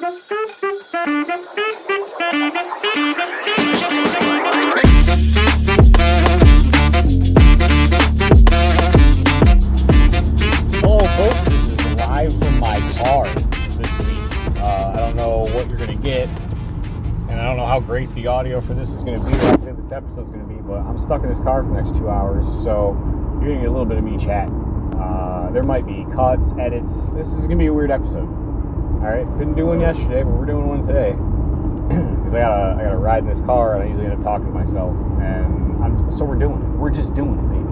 Hello folks, this is live from my car this week. I don't know what you're going to get, and I don't know how great the audio for this is going to be, or how good this episode's going to be, but I'm stuck in this car for the next 2 hours, so you're going to get a little bit of me chat. There might be cuts, edits. This is going to be a weird episode. Alright, didn't do one yesterday, but we're doing one today. Because I gotta ride in this car, and I usually end up talking to myself, and so we're doing it. We're just doing it, baby.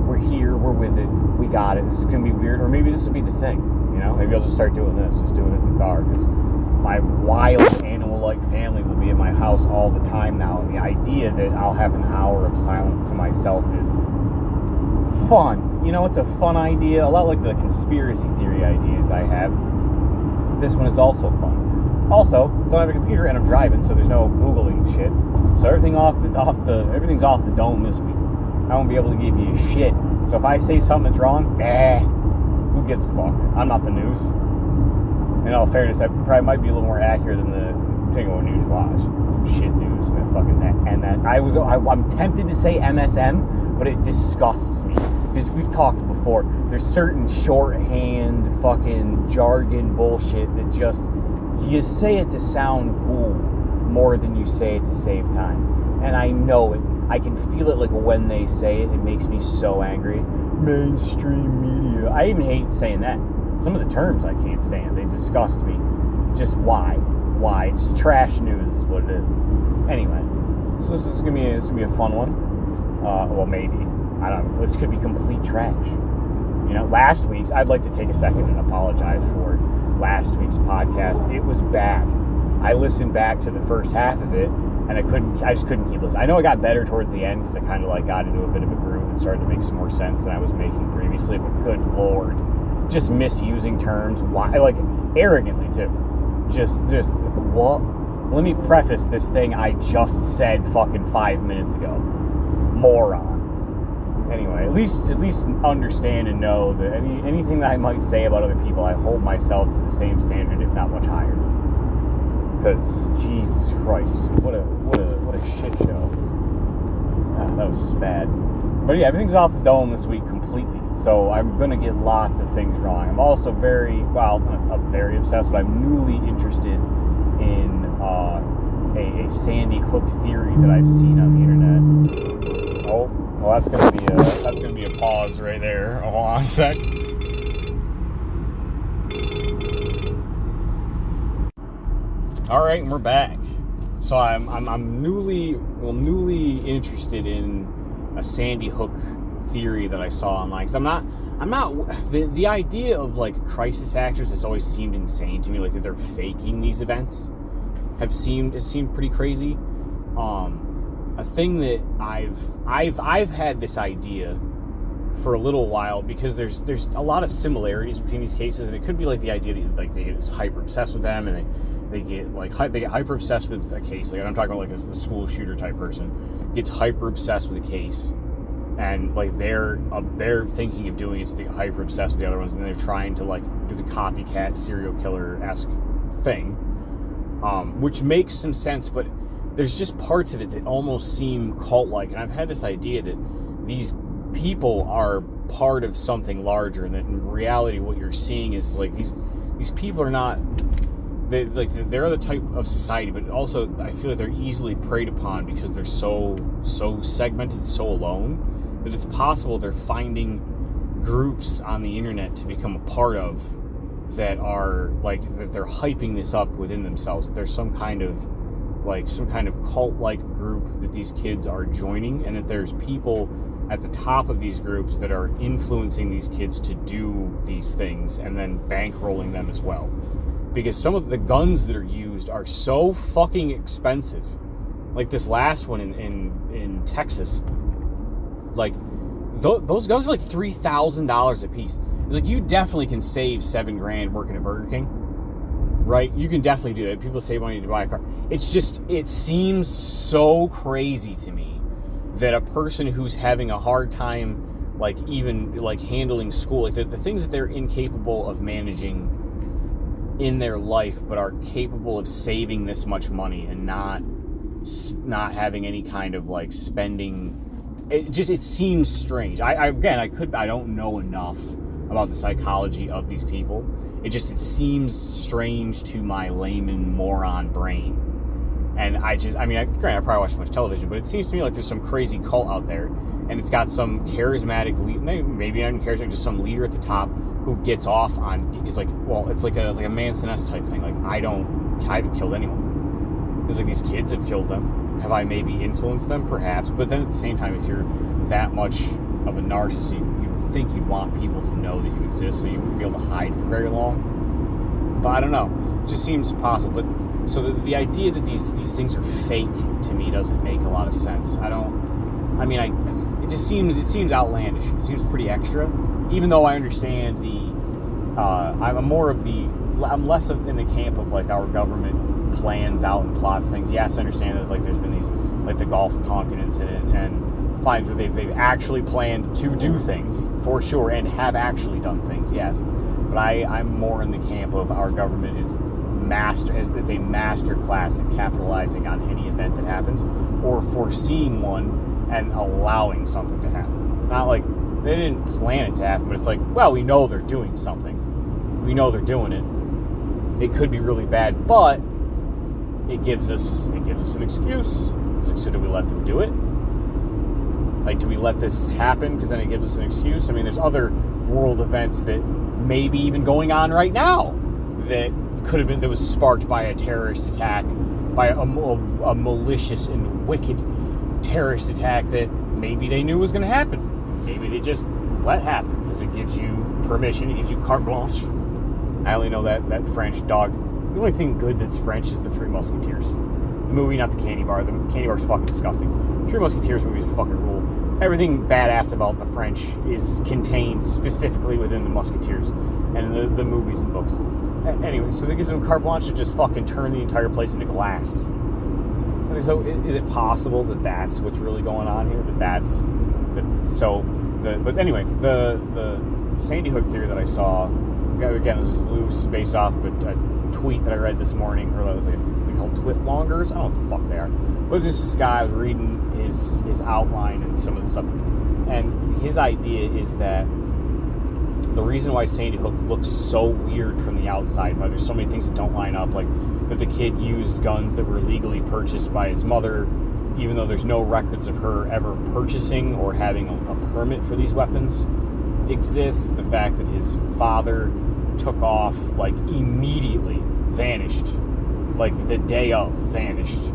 We're here, we're with it, we got it. This is going to be weird, or maybe this will be the thing, you know? Maybe I'll just start doing this, just doing it in the car, because my wild animal-like family will be at my house all the time now, and the idea that I'll have an hour of silence to myself is fun. You know, it's a fun idea, a lot like the conspiracy theory ideas I have. This one is also fun. Also, don't have a computer, and I'm driving, so there's no Googling shit. So everything's off the dome this week. I won't be able to give you shit. So if I say something that's wrong, who gives a fuck? I'm not the news. In all fairness, I probably might be a little more accurate than depending on what news you watch. Some shit news, and fucking that. I'm tempted to say MSM, but it disgusts me. Because we've talked before, there's certain shorthand, fucking jargon bullshit that just, you say it to sound cool more than you say it to save time. And I know it. I can feel it, like when they say it, it makes me so angry. Mainstream media. I even hate saying that. Some of the terms I can't stand. They disgust me. Just why? Why? It's trash news is what it is. Anyway, so this is gonna be a fun one. Well, maybe. I don't know. This could be complete trash. You know, last week's, I'd like to take a second and apologize for last week's podcast. It was bad. I listened back to the first half of it, and I just couldn't keep listening. I know I got better towards the end, because I kind of like got into a bit of a groove and started to make some more sense than I was making previously, but good lord. Just misusing terms. Why? Like, arrogantly, too. Just, what? Let me preface this thing I just said fucking 5 minutes ago. Moron. Anyway, at least understand and know that anything that I might say about other people, I hold myself to the same standard, if not much higher. Because Jesus Christ, what a shit show. That was just bad. But yeah, everything's off the dome this week completely. So I'm gonna get lots of things wrong. I'm also very obsessed, but I'm newly interested in a Sandy Hook theory that I've seen on the internet. Oh. Well, that's gonna be a pause right there. Hold on a sec. All right, and we're back. So I'm newly interested in a Sandy Hook theory that I saw online. Because I'm not the idea of like crisis actors has always seemed insane to me. Like that they're faking these events it seemed pretty crazy. A thing that I've had this idea for a little while, because there's a lot of similarities between these cases, and it could be like the idea that like they get hyper obsessed with them, and they get hyper obsessed with a case. Like I'm talking about like a school shooter type person gets hyper obsessed with a case, and like they're thinking of doing it, so they get hyper obsessed with the other ones, and then they're trying to like do the copycat serial killer-esque thing, which makes some sense, but there's just parts of it that almost seem cult-like, and I've had this idea that these people are part of something larger, and that in reality what you're seeing is like these people are not, they're the type of society, but also I feel like they're easily preyed upon because they're so segmented, so alone, that it's possible they're finding groups on the internet to become a part of that are like, that they're hyping this up within themselves, that there's some kind of cult-like group that these kids are joining, and that there's people at the top of these groups that are influencing these kids to do these things and then bankrolling them as well. Because some of the guns that are used are so fucking expensive. Like this last one in Texas, like those guns are like $3,000 a piece. Like you definitely can save $7,000 working at Burger King. Right? You can definitely do that. People save money to buy a car. It's just, it seems so crazy to me that a person who's having a hard time, like, even, like, handling school, like, the things that they're incapable of managing in their life, but are capable of saving this much money and not having any kind of like spending. It seems strange. I don't know enough about the psychology of these people. It seems strange to my layman moron brain. And granted, I probably watch too much television, but it seems to me like there's some crazy cult out there, and it's got some charismatic, maybe not even charismatic, just some leader at the top who gets off on, because like, well, it's like a Manson-esque type thing. Like, I haven't killed anyone. It's like these kids have killed them. Have I maybe influenced them? Perhaps. But then at the same time, if you're that much of a narcissist, you would think you'd want people to know that you exist, so you wouldn't be able to hide for very long. But I don't know. It just seems possible. But so the idea that these things are fake to me doesn't make a lot of sense. It seems outlandish. It seems pretty extra. Even though I understand I'm less in the camp of like our government plans out and plots things. Yes, I understand that like there's been these, like the Gulf of Tonkin incident and times where they've actually planned to do things for sure and have actually done things. Yes, but I'm more in the camp of our government is it's a master class at capitalizing on any event that happens or foreseeing one and allowing something to happen. Not like they didn't plan it to happen, but it's like, well, we know they're doing something. We know they're doing it. It could be really bad, but it gives us an excuse. It's like, so do we let them do it? Like, do we let this happen because then it gives us an excuse? I mean, there's other world events that may be even going on right now that was sparked by a terrorist attack, by a malicious and wicked terrorist attack that maybe they knew was going to happen. Maybe they just let happen because it gives you permission, it gives you carte blanche. I only know that French dog. The only thing good that's French is the Three Musketeers. The movie, not the candy bar. The candy bar's fucking disgusting. The Three Musketeers movie is a fucking rule. Everything badass about the French is contained specifically within the Musketeers and the movies and books. Anyway, so that gives them carte blanche to just fucking turn the entire place into glass. So is it possible that that's what's really going on here? But anyway, the Sandy Hook theory that I saw, again, this is loose, based off of a tweet that I read this morning, or they call twit-longers. I don't know what the fuck they are. But this guy, I was reading his outline and some of the stuff, and his idea is that the reason why Sandy Hook looks so weird from the outside, why there's so many things that don't line up, like that the kid used guns that were legally purchased by his mother, even though there's no records of her ever purchasing or having a permit for these weapons, exists. The fact that his father took off, like immediately vanished, like the day of vanished,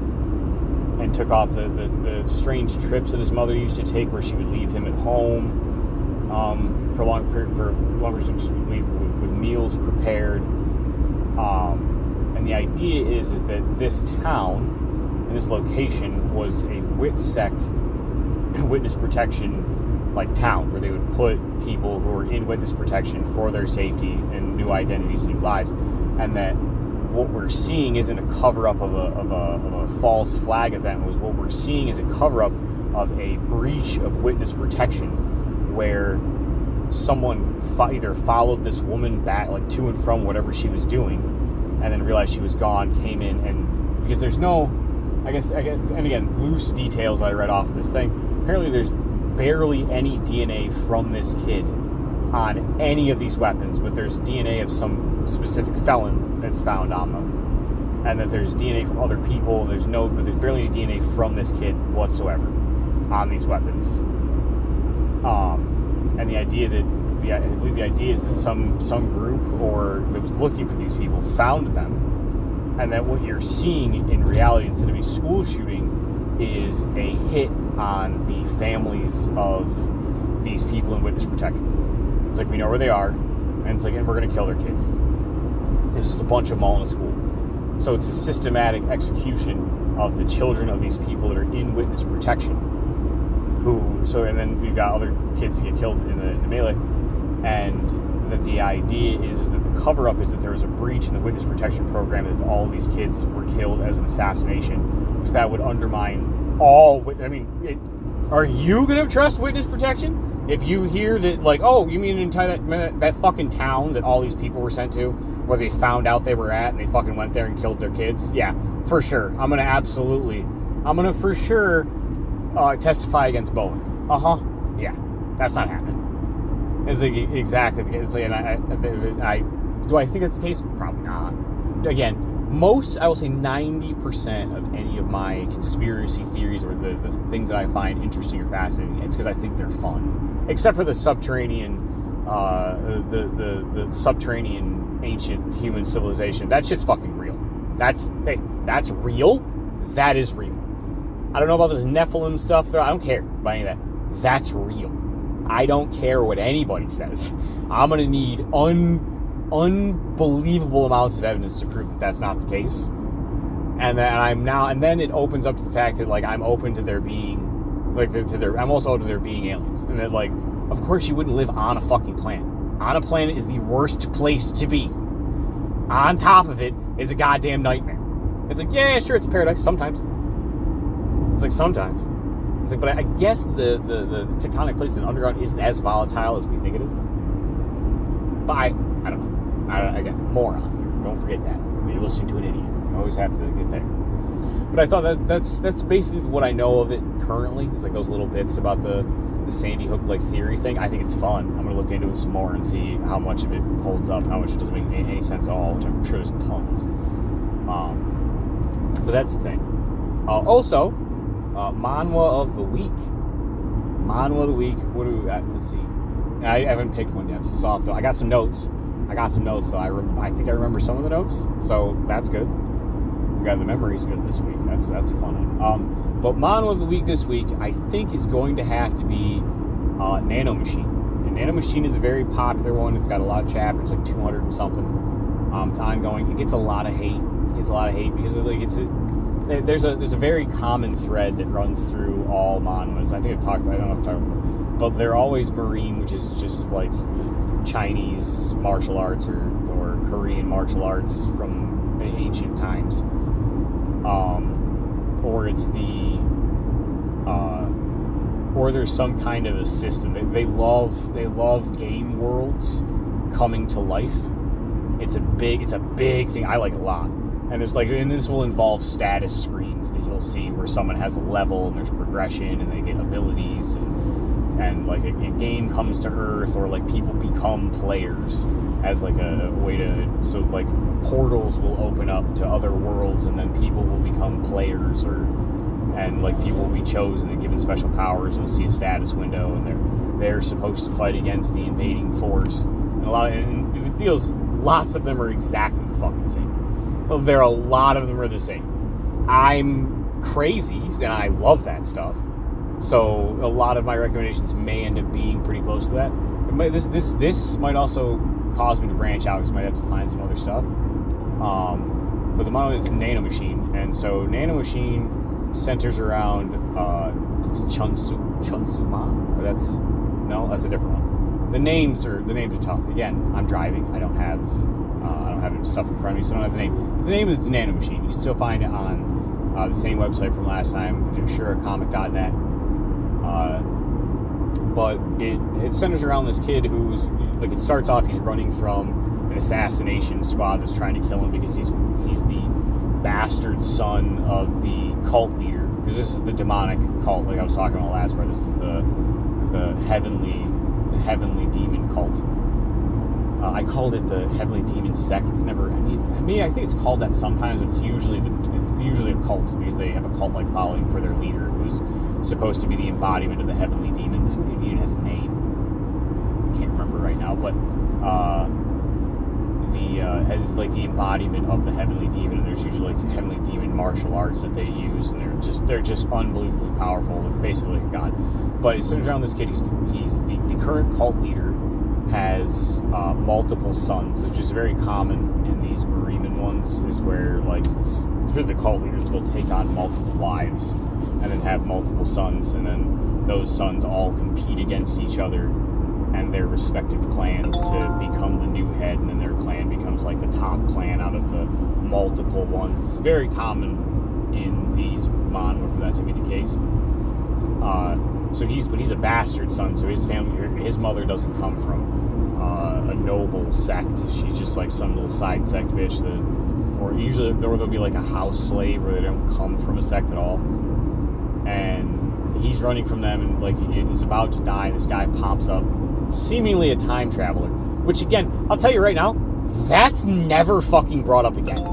and took off the strange trips that his mother used to take where she would leave him at home for longer just would leave with meals prepared, and the idea is that this town and this location was a witness protection like town, where they would put people who were in witness protection for their safety and new identities and new lives, and that what we're seeing isn't a cover-up of a false flag event. What we're seeing is a cover-up of a breach of witness protection, where someone either followed this woman back, like to and from whatever she was doing, and then realized she was gone, came in, and because there's no, and again, loose details I read off of this thing, apparently there's barely any DNA from this kid on any of these weapons, but there's DNA of some specific felon that's found on them, and that there's DNA from other people. But there's barely any DNA from this kid whatsoever on these weapons. And the idea that I believe the idea is that some group or that was looking for these people found them, and that what you're seeing in reality, instead of a school shooting, is a hit on the families of these people in witness protection. It's like, we know where they are, and it's like, and we're going to kill their kids. This is a bunch of them all in a school. So it's a systematic execution of the children of these people that are in witness protection. And then we've got other kids that get killed in the melee, and that the idea is that the cover-up is that there was a breach in the witness protection program, that all of these kids were killed as an assassination, because that would undermine all. Are you going to trust witness protection? If you hear that, like, oh, you mean that fucking town that all these people were sent to, where they found out they were at and they fucking went there and killed their kids? Yeah, for sure. I'm gonna for sure testify against Bowen. Yeah, that's not happening. It's like, exactly. It's like, and do I think that's the case? Probably not. Again, I will say 90% of any of my conspiracy theories or the things that I find interesting or fascinating, it's because I think they're fun. Except for the subterranean, the subterranean ancient human civilization. That shit's fucking real. That's real. That is real. I don't know about this Nephilim stuff. I don't care about any of that. That's real. I don't care what anybody says. I'm going to need unbelievable amounts of evidence to prove that that's not the case. And then it opens up to the fact that, like, I'm open to there being, like, I'm also open to there being aliens. And that, like, of course you wouldn't live on a fucking planet. On a planet is the worst place to be. On top of it is a goddamn nightmare. It's like, yeah, sure, it's a paradise sometimes. It's like, sometimes. It's like, but I guess the tectonic plates in the underground isn't as volatile as we think it is. But I don't know. Again, moron here. Don't forget that. You're listening to an idiot. You always have to get there. But I thought that's basically what I know of it currently. It's like those little bits about the Sandy Hook like theory thing. I think it's fun. I'm gonna look into it some more and see how much of it holds up, how much it doesn't make any sense at all, which I'm sure there's tons. But that's the thing. Also, Manhwa of the Week. Manhwa of the Week. What do we? Let's see. I haven't picked one yet. It's soft though. I got some notes though. I think I remember some of the notes, so that's good. We got the memories good this week. That's a fun one. But Manhwa of the Week this week, I think, is going to have to be Nano Machine. And Nano Machine is a very popular one. It's got a lot of chapters, like 200 and something. It's ongoing. It gets a lot of hate. Because there's a very common thread that runs through all manhwas. I think I don't know if I've talked about, but they're always marine, which is just like Chinese martial arts or Korean martial arts from ancient times. Or it's or there's some kind of a system. They love game worlds coming to life. It's a big thing. I like it a lot. And this will involve status screens that you'll see where someone has a level and there's progression and they get abilities and like a game comes to Earth, or like people become players as like a way to, so like portals will open up to other worlds and then people will become players, and like people will be chosen and given special powers, and you'll see a status window and they're supposed to fight against the invading force. And it feels lots of them are exactly the fucking same. Well, a lot of them are the same. I'm crazy and I love that stuff. So a lot of my recommendations may end up being pretty close to that. This might also cause me to branch out because I might have to find some other stuff. But the model is Nano Machine, and so Nano Machine centers around Chunsuma. That's a different one. The names are tough. Again, I'm driving. I don't have stuff in front of me, so I don't have the name. But the name is Nano Machine. You can still find it on the same website from last time, SureComic.net. But it centers around this kid who's like, it starts off, he's running from an assassination squad that's trying to kill him because he's the bastard son of the cult leader, because this is the demonic cult like I was talking about last part. This is the heavenly demon cult. I called it the heavenly demon sect. It's never. I think it's called that sometimes, but it's usually a cult because they have a cult-like following for their leader, who's supposed to be the embodiment of the heavenly demon. The heavenly demon has a name. I can't remember right now, but has like the embodiment of the heavenly demon. And there's usually like heavenly demon martial arts that they use, and they're just unbelievably powerful. They're basically like a god. But it centers around this kid. He's the current cult leader. Has multiple sons, which is very common in these Mariman ones, is where like the cult leaders will take on multiple wives and then have multiple sons, and then those sons all compete against each other and their respective clans to become the new head, and then their clan becomes like the top clan out of the multiple ones. It's very common in these manhwa for that to be the case. So he's a bastard son. So his family, his mother doesn't come from a noble sect. She's just like some little side sect bitch or usually there'll be like a house slave where they don't come from a sect at all. And he's running from them, and like he's about to die, and this guy pops up, seemingly a time traveler. Which again, I'll tell you right now, that's never fucking brought up again.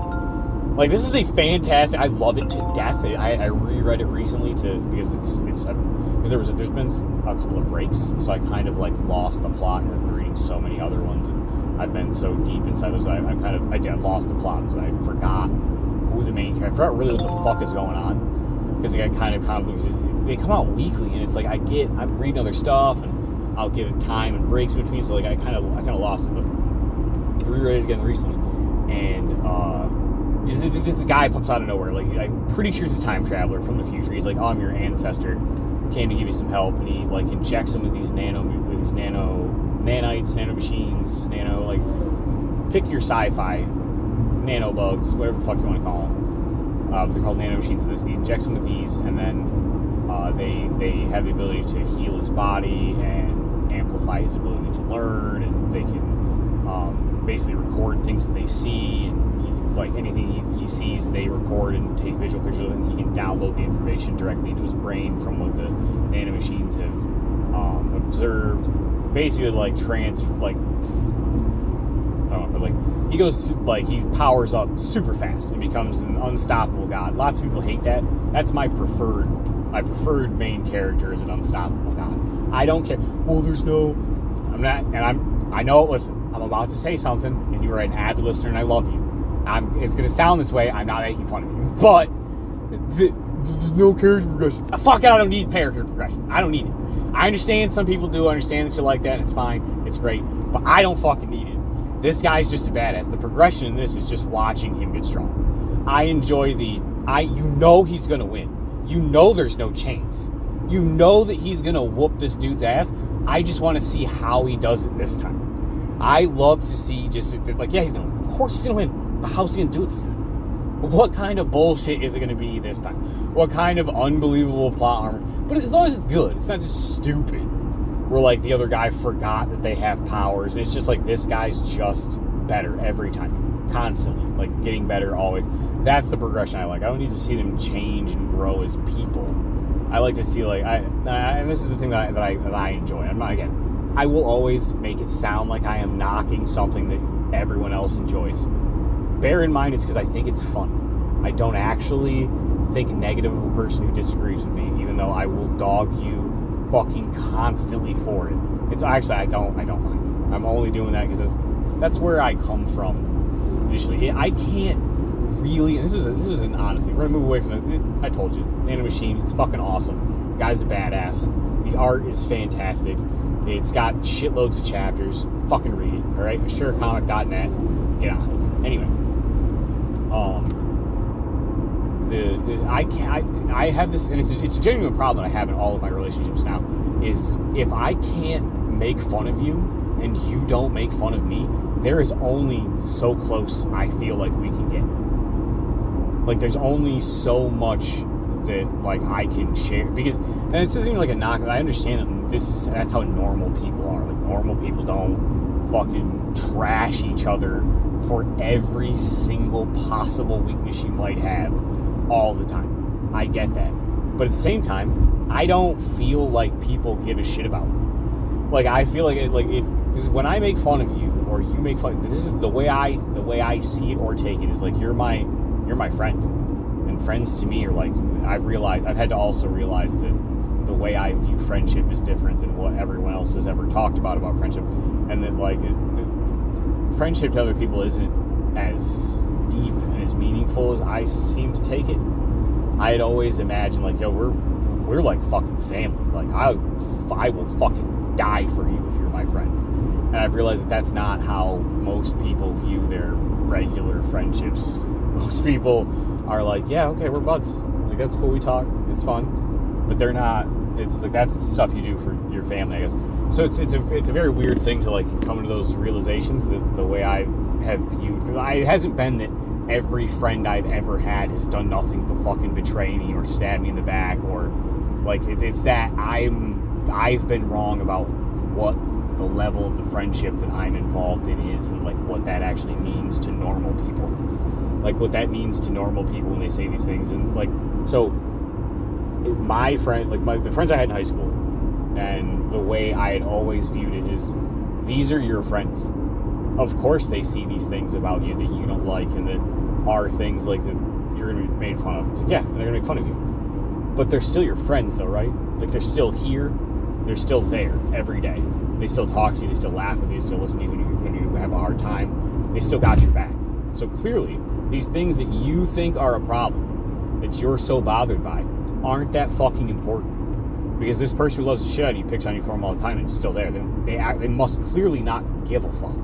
Like, this is a fantastic. I love it to death. I reread it recently because there's been a couple of breaks, so I kind of like lost the plot. I've been reading so many other ones, and I've been so deep inside those. I lost the plot, so I forgot who the main character. I forgot really what the fuck is going on, because they kind of they come out weekly, and it's like I'm reading other stuff, and I'll give it time and breaks in between. So like I kind of lost it, but I reread it again recently, and this guy pops out of nowhere. Like, I'm pretty sure he's a time traveler from the future. He's like, "Oh, I'm your ancestor. Came to give you some help." And he like injects him with these nanites, nano machines, pick your sci-fi, nano bugs, whatever the fuck you want to call them. They're called nano machines in this. He injects him with these, and then they have the ability to heal his body and amplify his ability to learn, and they can basically record things that they see, and like anything he sees, they record and take visual pictures of it, and he can download the information directly into his brain from what the nanomachines have observed. Basically, like he goes through, like, he powers up super fast and becomes an unstoppable god. Lots of people hate that. That's my preferred main character is an unstoppable god. I don't care. Well, there's no. I'm not, and I know. Listen, I'm about to say something, and you are an avid listener, and I love you. It's going to sound this way. I'm not making fun of you. But there's no character progression. Fuck it, I don't need character progression. I don't need it. I understand some people do. I understand that you like that, and it's fine. It's great. But I don't fucking need it. This guy's just a badass. The progression in this is just watching him get strong. I enjoy you know he's going to win. You know there's no chance. You know that he's going to whoop this dude's ass. I just want to see how he does it this time. I love to see just, like, yeah, he's going to win. Of course he's going to win. But how's he going to do it this time? What kind of bullshit is it going to be this time? What kind of unbelievable plot armor? But as long as it's good, it's not just stupid. Where, like, the other guy forgot that they have powers. And it's just like, this guy's just better every time. Constantly. Like, getting better always. That's the progression I like. I don't need to see them change and grow as people. I like to see, like, and this is the thing that I enjoy. I'm not, again, I will always make it sound like I am knocking something that everyone else enjoys. Bear in mind, it's because I think it's fun. I don't actually think negative of a person who disagrees with me, even though I will dog you fucking constantly for it. It's actually, I don't mind. I'm only doing that because that's where I come from initially. I can't really, and this is an honest thing. We're gonna move away from it. I told you, Nano Machine, it's fucking awesome. Guy's a badass. The art is fantastic. It's got shitloads of chapters. Fucking read it, all right? Surecomic.net. Get on it. Anyway. I have this, and it's a genuine problem that I have in all of my relationships now, is if I can't make fun of you and you don't make fun of me, there is only so close I feel like we can get. Like, there's only so much that, like, I can share, because, and it's isn't even like a knock, I understand that that's how normal people are. Like, normal people don't fucking trash each other for every single possible weakness you might have all the time. I get that. But at the same time, I don't feel like people give a shit about it. Like, I feel like it because when I make fun of you, or you make fun, this is the way I see it or take it, is like, you're my friend. And friends to me are like, I've had to also realize that the way I view friendship is different than what everyone else has ever talked about friendship. And that, like, friendship to other people isn't as deep and as meaningful as I seem to take it. I had always imagined, like, yo, we're like fucking family. Like, I will fucking die for you if you're my friend. And I've realized that that's not how most people view their regular friendships. Most people are like, yeah, okay, we're buds. Like, that's cool, we talk, it's fun. But they're not. It's like, that's the stuff you do for your family, I guess. So it's a very weird thing to, like, come to those realizations. That the way I have viewed, it hasn't been that every friend I've ever had has done nothing but fucking betray me or stab me in the back or Like, it's that I've been wrong about what the level of the friendship that I'm involved in is, and like what that actually means to normal people. Like what that means to normal people when they say these things. And like, so my friend, like the friends I had in high school, and the way I had always viewed it is, these are your friends. Of course they see these things about you that you don't like, and that are things like that you're going to be made fun of. It's like, yeah, they're going to make fun of you. But they're still your friends though, right? Like, they're still here. They're still there every day. They still talk to you. They still laugh with you. They still listen to you when you have a hard time. They still got your back. So clearly, these things that you think are a problem, that you're so bothered by, aren't that fucking important. Because this person who loves the shit out of you picks on you for them all the time and it's still there. They must clearly not give a fuck.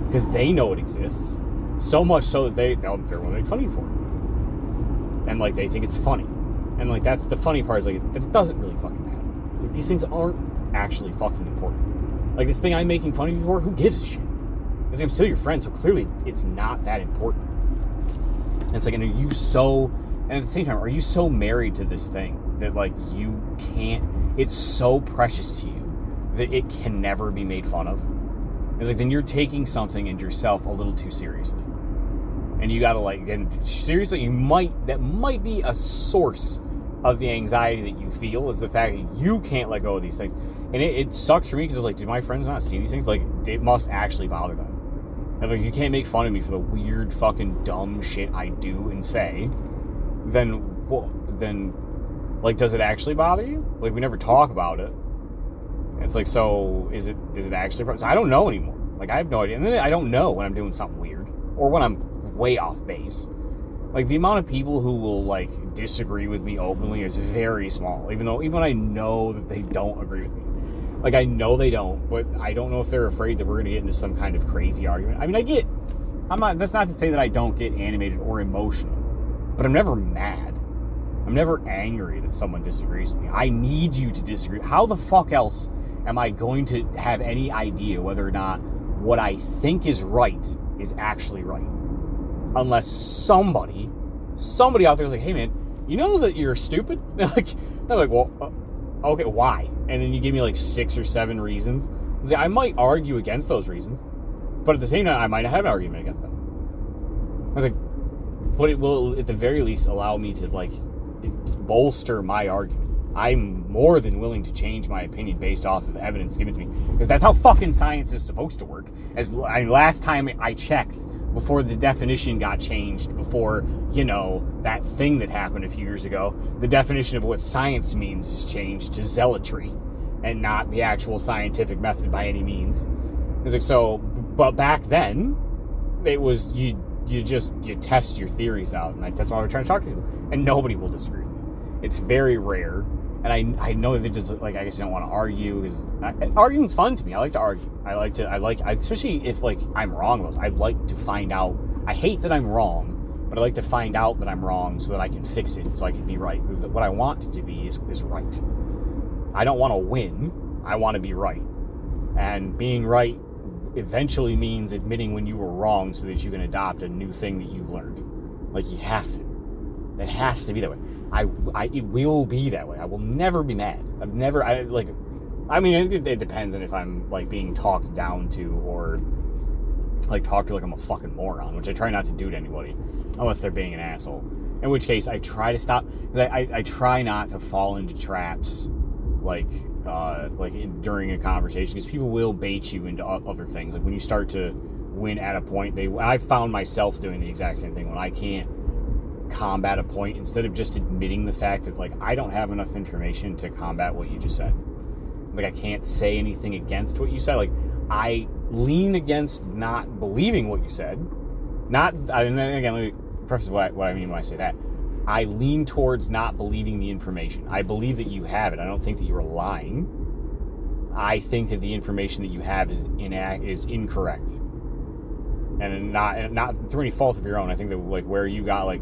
Because they know it exists. So much so that they're willing to make fun of you for it. And like, they think it's funny. And like, that's the funny part, is like, that it doesn't really fucking matter. It's like, these things aren't actually fucking important. Like, this thing I'm making fun of you for, who gives a shit? It's like, I'm still your friend, so clearly it's not that important. And it's like, and at the same time, are you so married to this thing that like you can't, it's so precious to you that it can never be made fun of? It's like, then you're taking something and yourself a little too seriously. And you gotta like, and seriously, that might be a source of the anxiety that you feel, is the fact that you can't let go of these things. And it sucks for me, because it's like, do my friends not see these things? Like, it must actually bother them. And like, you can't make fun of me for the weird fucking dumb shit I do and say. Then like, does it actually bother you? Like, we never talk about it. It's like, so is it actually? So I don't know anymore. Like, I have no idea. And then I don't know when I'm doing something weird, or when I'm way off base. Like, the amount of people who will like disagree with me openly is very small. Even when I know that they don't agree with me. Like, I know they don't, but I don't know if they're afraid that we're going to get into some kind of crazy argument. I mean, that's not to say that I don't get animated or emotional, but I'm never mad. I'm never angry that someone disagrees with me. I need you to disagree. How the fuck else am I going to have any idea whether or not what I think is right is actually right? Unless somebody out there is like, hey man, you know that you're stupid? Like, I'm like, well, okay, why? And then you give me like 6 or 7 reasons. I might argue against those reasons, but at the same time, I might have an argument against them. I was like, but it will at the very least allow me to like bolster my argument. I'm more than willing to change my opinion based off of evidence given to me, because that's how fucking science is supposed to work. Last time I checked, before the definition got changed, before, that thing that happened a few years ago, the definition of what science means is changed to zealotry, and not the actual scientific method by any means. It's like, so, but back then, it was, you test your theories out, and that's why we're trying to talk to you, and nobody will disagree with me. It's very rare. And I know that they just, like, I guess you don't want to argue, because arguing's fun to me. I like to argue. Especially if, like, I'm wrong about it. I'd like to find out. I hate that I'm wrong, but I like to find out that I'm wrong so that I can fix it, so I can be right. What I want it to be is right. I don't want to win. I want to be right. And being right eventually means admitting when you were wrong so that you can adopt a new thing that you've learned. Like, you have to. It has to be that way. It will be that way. I will never be mad. It depends on if I'm, like, being talked down to, or, like, talked to like I'm a fucking moron, which I try not to do to anybody, unless they're being an asshole. In which case, I try to stop, because I try not to fall into traps, during a conversation, because people will bait you into other things. Like, when you start to win at a point, I found myself doing the exact same thing when I can't combat a point, instead of just admitting the fact that, like, I don't have enough information to combat what you just said. Like, I can't say anything against what you said. Like, I lean against not believing what you said. And again, let me preface what I mean when I say that. I lean towards not believing the information. I believe that you have it. I don't think that you're lying. I think that the information that you have is incorrect. And not through any fault of your own. I think that, like, where you got, like,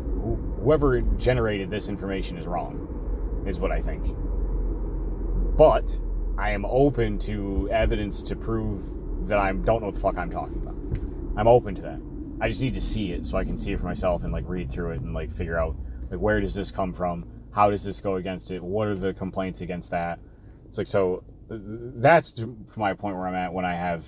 whoever generated this information is wrong, is what I think. But I am open to evidence to prove that I don't know what the fuck I'm talking about. I'm open to that. I just need to see it so I can see it for myself and, like, read through it and, like, figure out, like, where does this come from? How does this go against it? What are the complaints against that? It's like, so that's my point where I'm at when I have,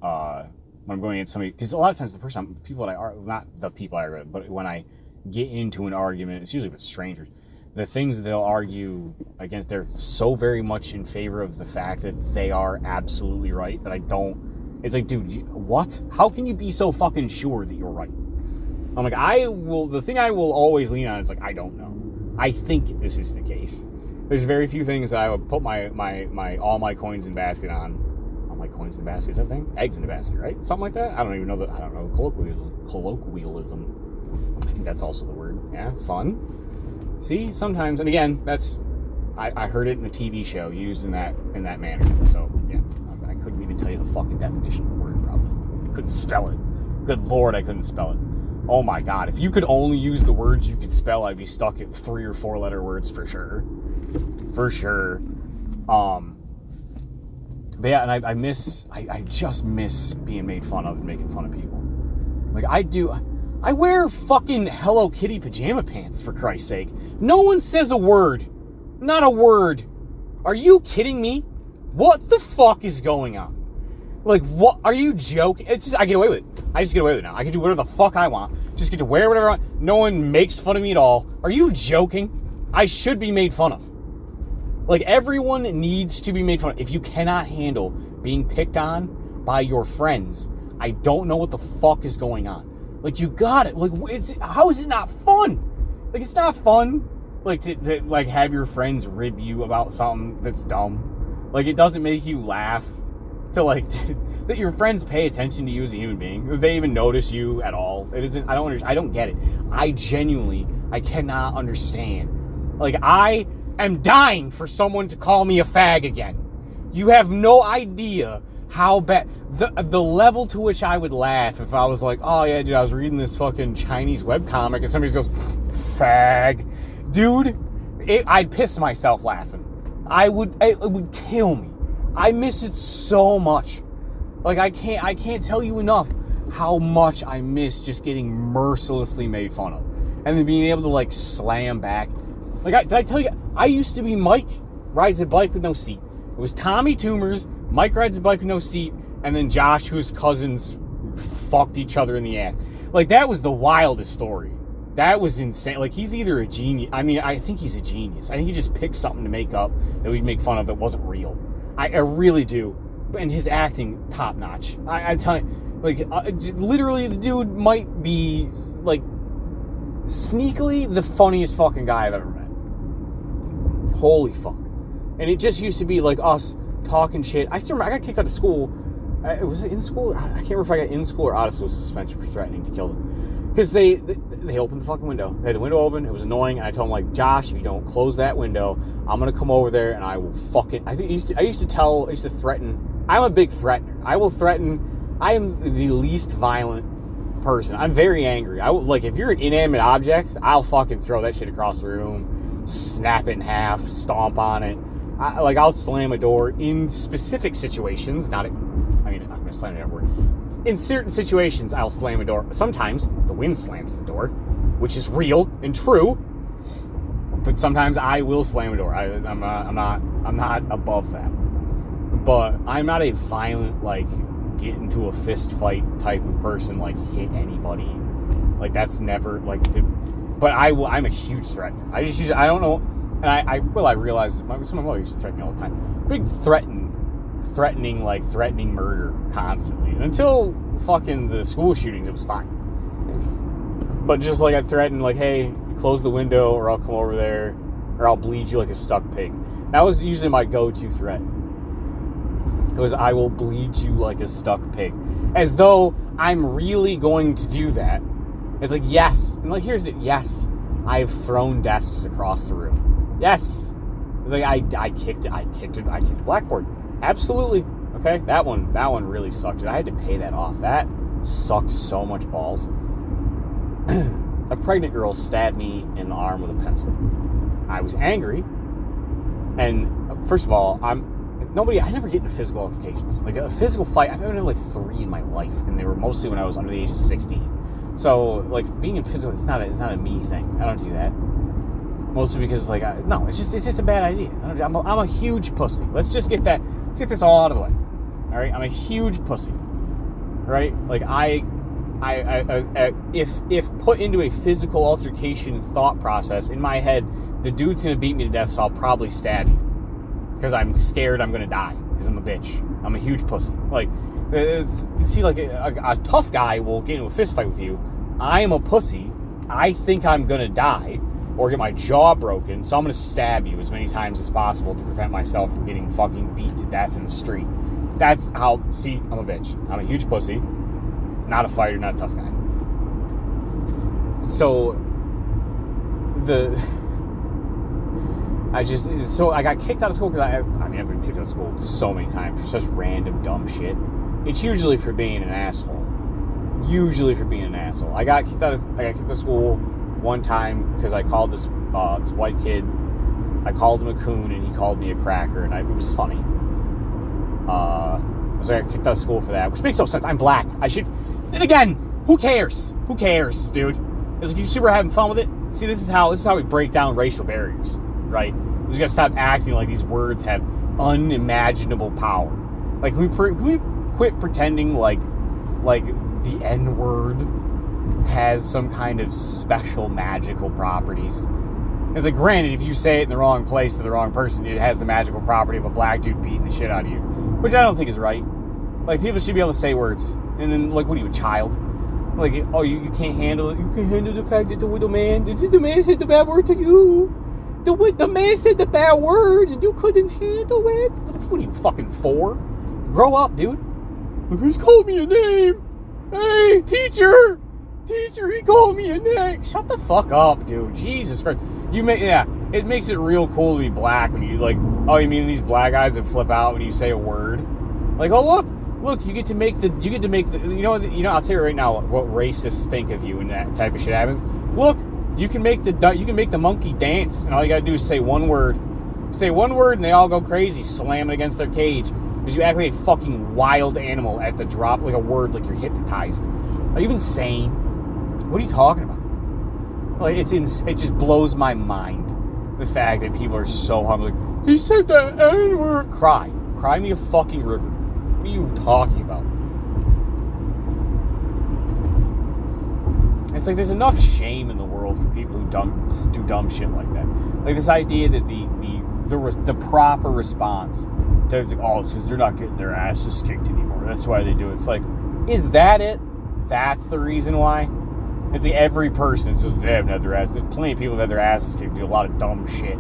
when I'm going against somebody, because a lot of times the people that I are, not the people I argue with, but when I get into an argument, it's usually with strangers, the things that they'll argue against, they're so very much in favor of the fact that they are absolutely right that I don't. It's like, dude, what? How can you be so fucking sure that you're right? I'm like, the thing I will always lean on is like, I don't know. I think this is the case. There's very few things that I would put all my coins in basket on. All my coins in basket, is that a thing? Eggs in a basket, right? Something like that? I don't even know I don't know colloquialism. I think that's also the word. Yeah, fun. See, sometimes, and again, I heard it in a TV show used in that manner. So yeah, I couldn't even tell you the fucking definition of the word. Probably couldn't spell it. Good Lord, I couldn't spell it. Oh my God, if you could only use the words you could spell, I'd be stuck at 3 or 4 letter words for sure. For sure. But yeah, and I just miss being made fun of and making fun of people. Like I wear fucking Hello Kitty pajama pants, for Christ's sake. No one says a word. Not a word. Are you kidding me? What the fuck is going on? Like, what? Are you joking? It's just, I get away with it. I just get away with it now. I can do whatever the fuck I want. Just get to wear whatever I want. No one makes fun of me at all. Are you joking? I should be made fun of. Like, everyone needs to be made fun of. If you cannot handle being picked on by your friends, I don't know what the fuck is going on. Like, you got it. Like, how is it not fun? Like, it's not fun, like, to like, have your friends rib you about something that's dumb. Like, it doesn't make you laugh to, like, that your friends pay attention to you as a human being. They even notice you at all. It isn't, I don't get it. I cannot understand. Like, I am dying for someone to call me a fag again. You have no idea how bad, the level to which I would laugh if I was like, oh yeah, dude, I was reading this fucking Chinese webcomic and somebody goes, fag. Dude, I'd piss myself laughing. It would kill me. I miss it so much. Like, I can't tell you enough how much I miss just getting mercilessly made fun of. And then being able to, like, slam back. Like, did I tell you, I used to be Mike rides a bike with no seat. It was Tommy Toomers, Mike rides a bike with no seat, and then Josh, whose cousins fucked each other in the ass. Like, that was the wildest story. That was insane. Like, he's either a genius. I mean, I think he's a genius. I think he just picked something to make up that we'd make fun of that wasn't real. I really do. And his acting, top notch. I tell you, like, literally, the dude might be, like, sneakily the funniest fucking guy I've ever met. Holy fuck. And it just used to be, like, us talking shit. I still remember, I got kicked out of school. Was it in school? I can't remember if I got in school or out of school suspension for threatening to kill them. Because they opened the fucking window. They had the window open. It was annoying. And I told them, like, Josh, if you don't close that window, I'm going to come over there and I will fucking... I used to threaten. I'm a big threatener. I will threaten. I am the least violent person. I'm very angry. Like, if you're an inanimate object, I'll fucking throw that shit across the room, snap it in half, stomp on it. I'll slam a door in specific situations. I'm going to slam it everywhere. In certain situations, I'll slam a door. Sometimes the wind slams the door, which is real and true. But sometimes I will slam a door. I'm not above that. But I'm not a violent, like, get into a fist fight type of person, like, hit anybody. Like, that's never, like, but I'm a huge threat. I don't know, and I realize, my mother used to threaten me all the time. Big threatening murder constantly. Until fucking the school shootings, it was fine. But just, like, I threatened, like, hey, close the window or I'll come over there, or I'll bleed you like a stuck pig. That was usually my go-to threat. It was, I will bleed you like a stuck pig. As though I'm really going to do that. It's like, yes. And, like, here's it. Yes, I've thrown desks across the room. Yes. It's like, I kicked a blackboard. Absolutely. Okay? That one really sucked. I had to pay that off. That sucked so much balls. A pregnant girl stabbed me in the arm with a pencil. I was angry. And, first of all, I never get into physical altercations. Like, a physical fight, I've been in, like, 3 in my life, and they were mostly when I was under the age of 16. So, like, being in physical, it's not a me thing. I don't do that. Mostly because, like, no, it's just a bad idea. I'm a huge pussy. Let's just get that. Let's get this all out of the way. All right, I'm a huge pussy. Right? Like, if put into a physical altercation thought process in my head, the dude's gonna beat me to death, so I'll probably stab you because I'm scared I'm gonna die because I'm a bitch. I'm a huge pussy. Like, like a tough guy will get into a fist fight with you. I am a pussy. I think I'm gonna die or get my jaw broken, so I'm gonna stab you as many times as possible to prevent myself from getting fucking beat to death in the street. That's how, see, I'm a bitch. I'm a huge pussy, not a fighter, not a tough guy. So, I got kicked out of school because I've been kicked out of school so many times for such random dumb shit. It's usually for being an asshole. I got kicked out of school one time because I called this white kid. I called him a coon and he called me a cracker, and it was funny. So I got kicked out of school for that, which makes no sense. I'm black. And again, who cares? Who cares, dude? It's like you super having fun with it. See, this is how we break down racial barriers, right? You gotta stop acting like these words have unimaginable power. Like, can we quit pretending like the N-word has some kind of special magical properties? It's like, granted, if you say it in the wrong place to the wrong person, it has the magical property of a black dude beating the shit out of you, which I don't think is right. Like, people should be able to say words, and then, like, what are you, a child? Like, oh, you can't handle it. You can't handle the fact that the man said the bad word to you. The man said the bad word, and you couldn't handle it. What are you, fucking 4? Grow up, dude. He's called me a name. Hey, teacher, he called me a name. Shut the fuck up, dude. Jesus Christ. It makes it real cool to be black when you, like, oh, you mean these black guys that flip out when you say a word? Like, oh, look, you get to make the, you know, I'll tell you right now what racists think of you when that type of shit happens. Look, you can make the monkey dance, and all you gotta do is say one word. Say one word, and they all go crazy, slamming against their cage. Because you act like a fucking wild animal at the drop, like a word, like you're hypnotized. Are you insane? What are you talking about? Like, it just blows my mind, the fact that people are so hungry. Like, he said the N-word. Cry me a fucking river. What are you talking about? It's like there's enough shame in the world for people who do dumb shit like that. Like, this idea that the proper response to it's like, oh, it's because they're not getting their asses kicked anymore. That's why they do it. It's like, is that it? That's the reason why? It's like every person says they haven't had their asses. There's plenty of people who have their asses kicked, do a lot of dumb shit.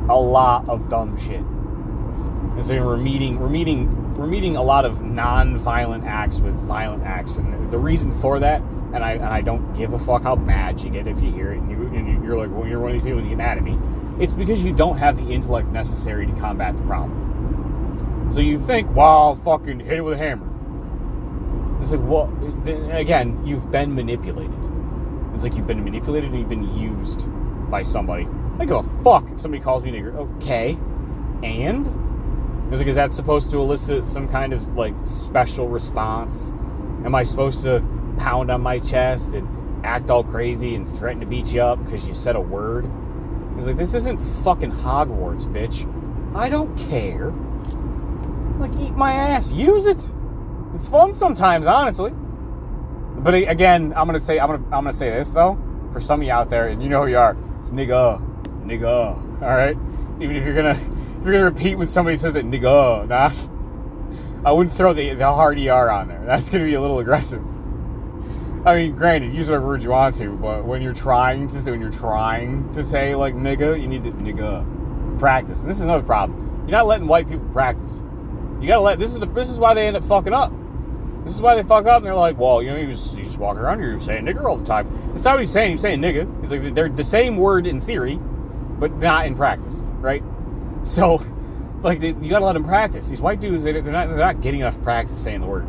A lot of dumb shit. And so we're meeting a lot of non-violent acts with violent acts, and the reason for that, and I don't give a fuck how bad you get if you hear it, and you're like, well, you're one of these people that get mad at me. It's because you don't have the intellect necessary to combat the problem. So you think, well, I'll fucking hit it with a hammer. It's like, well, again, you've been manipulated. It's like you've been manipulated and you've been used by somebody. I go, fuck if somebody calls me a nigger. Okay, and? Is it because that's supposed to elicit some kind of, like, special response? Am I supposed to pound on my chest and act all crazy and threaten to beat you up because you said a word? It's like, this isn't fucking Hogwarts, bitch. I don't care. Like, eat my ass. Use it. It's fun sometimes, honestly. But again, I'm gonna say this though, for some of you out there, and you know who you are. It's nigga. All right. Even if you're gonna repeat when somebody says it, nigga, nah. I wouldn't throw the hard ER on there. That's gonna be a little aggressive. I mean, granted, use whatever word you want to, but when you're trying to say like nigga, you need to nigga practice. And this is another problem. You're not letting white people practice. You gotta let. This is why they end up fucking up. This is why they fuck up, and they're like, well, you know, he's just walking around here saying nigger all the time. It's not what he's saying. He's saying nigga. It's like they're the same word in theory, but not in practice, right? So, like, you gotta let them practice. These white dudes, they're not getting enough practice saying the word.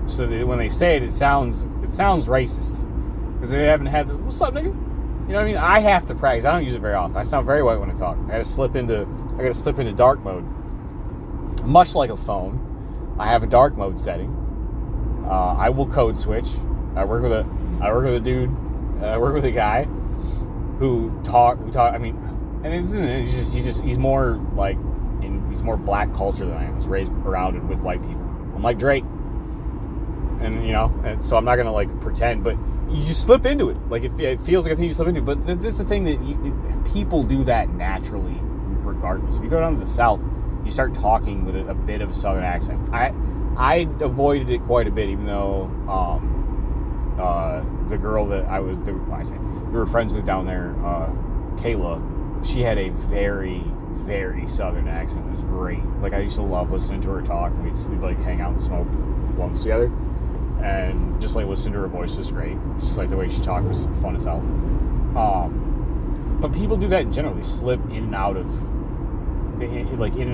So that when they say it, it sounds racist because they haven't had the what's up, nigga. You know what I mean? I have to practice. I don't use it very often. I sound very white when I talk. I gotta slip into dark mode. Much like a phone, I have a dark mode setting. I will code switch. I work with a dude. I work with a guy who talk. I mean, and he's more like he's more black culture than I am. He's raised around with white people. I'm like Drake, and and so I'm not gonna like pretend, but you just slip into it. Like it feels like a thing you slip into. But this is the thing that people do that naturally, regardless. If you go down to the South, you start talking with a bit of a Southern accent. I avoided it quite a bit, even though the girl that we were friends with down there, Kayla, she had a very, very Southern accent. It was great. Like, I used to love listening to her talk. We'd like hang out and smoke blunts together, and just like listening to her voice was great. Just like the way she talked was fun as hell. But people do that in general. They slip in and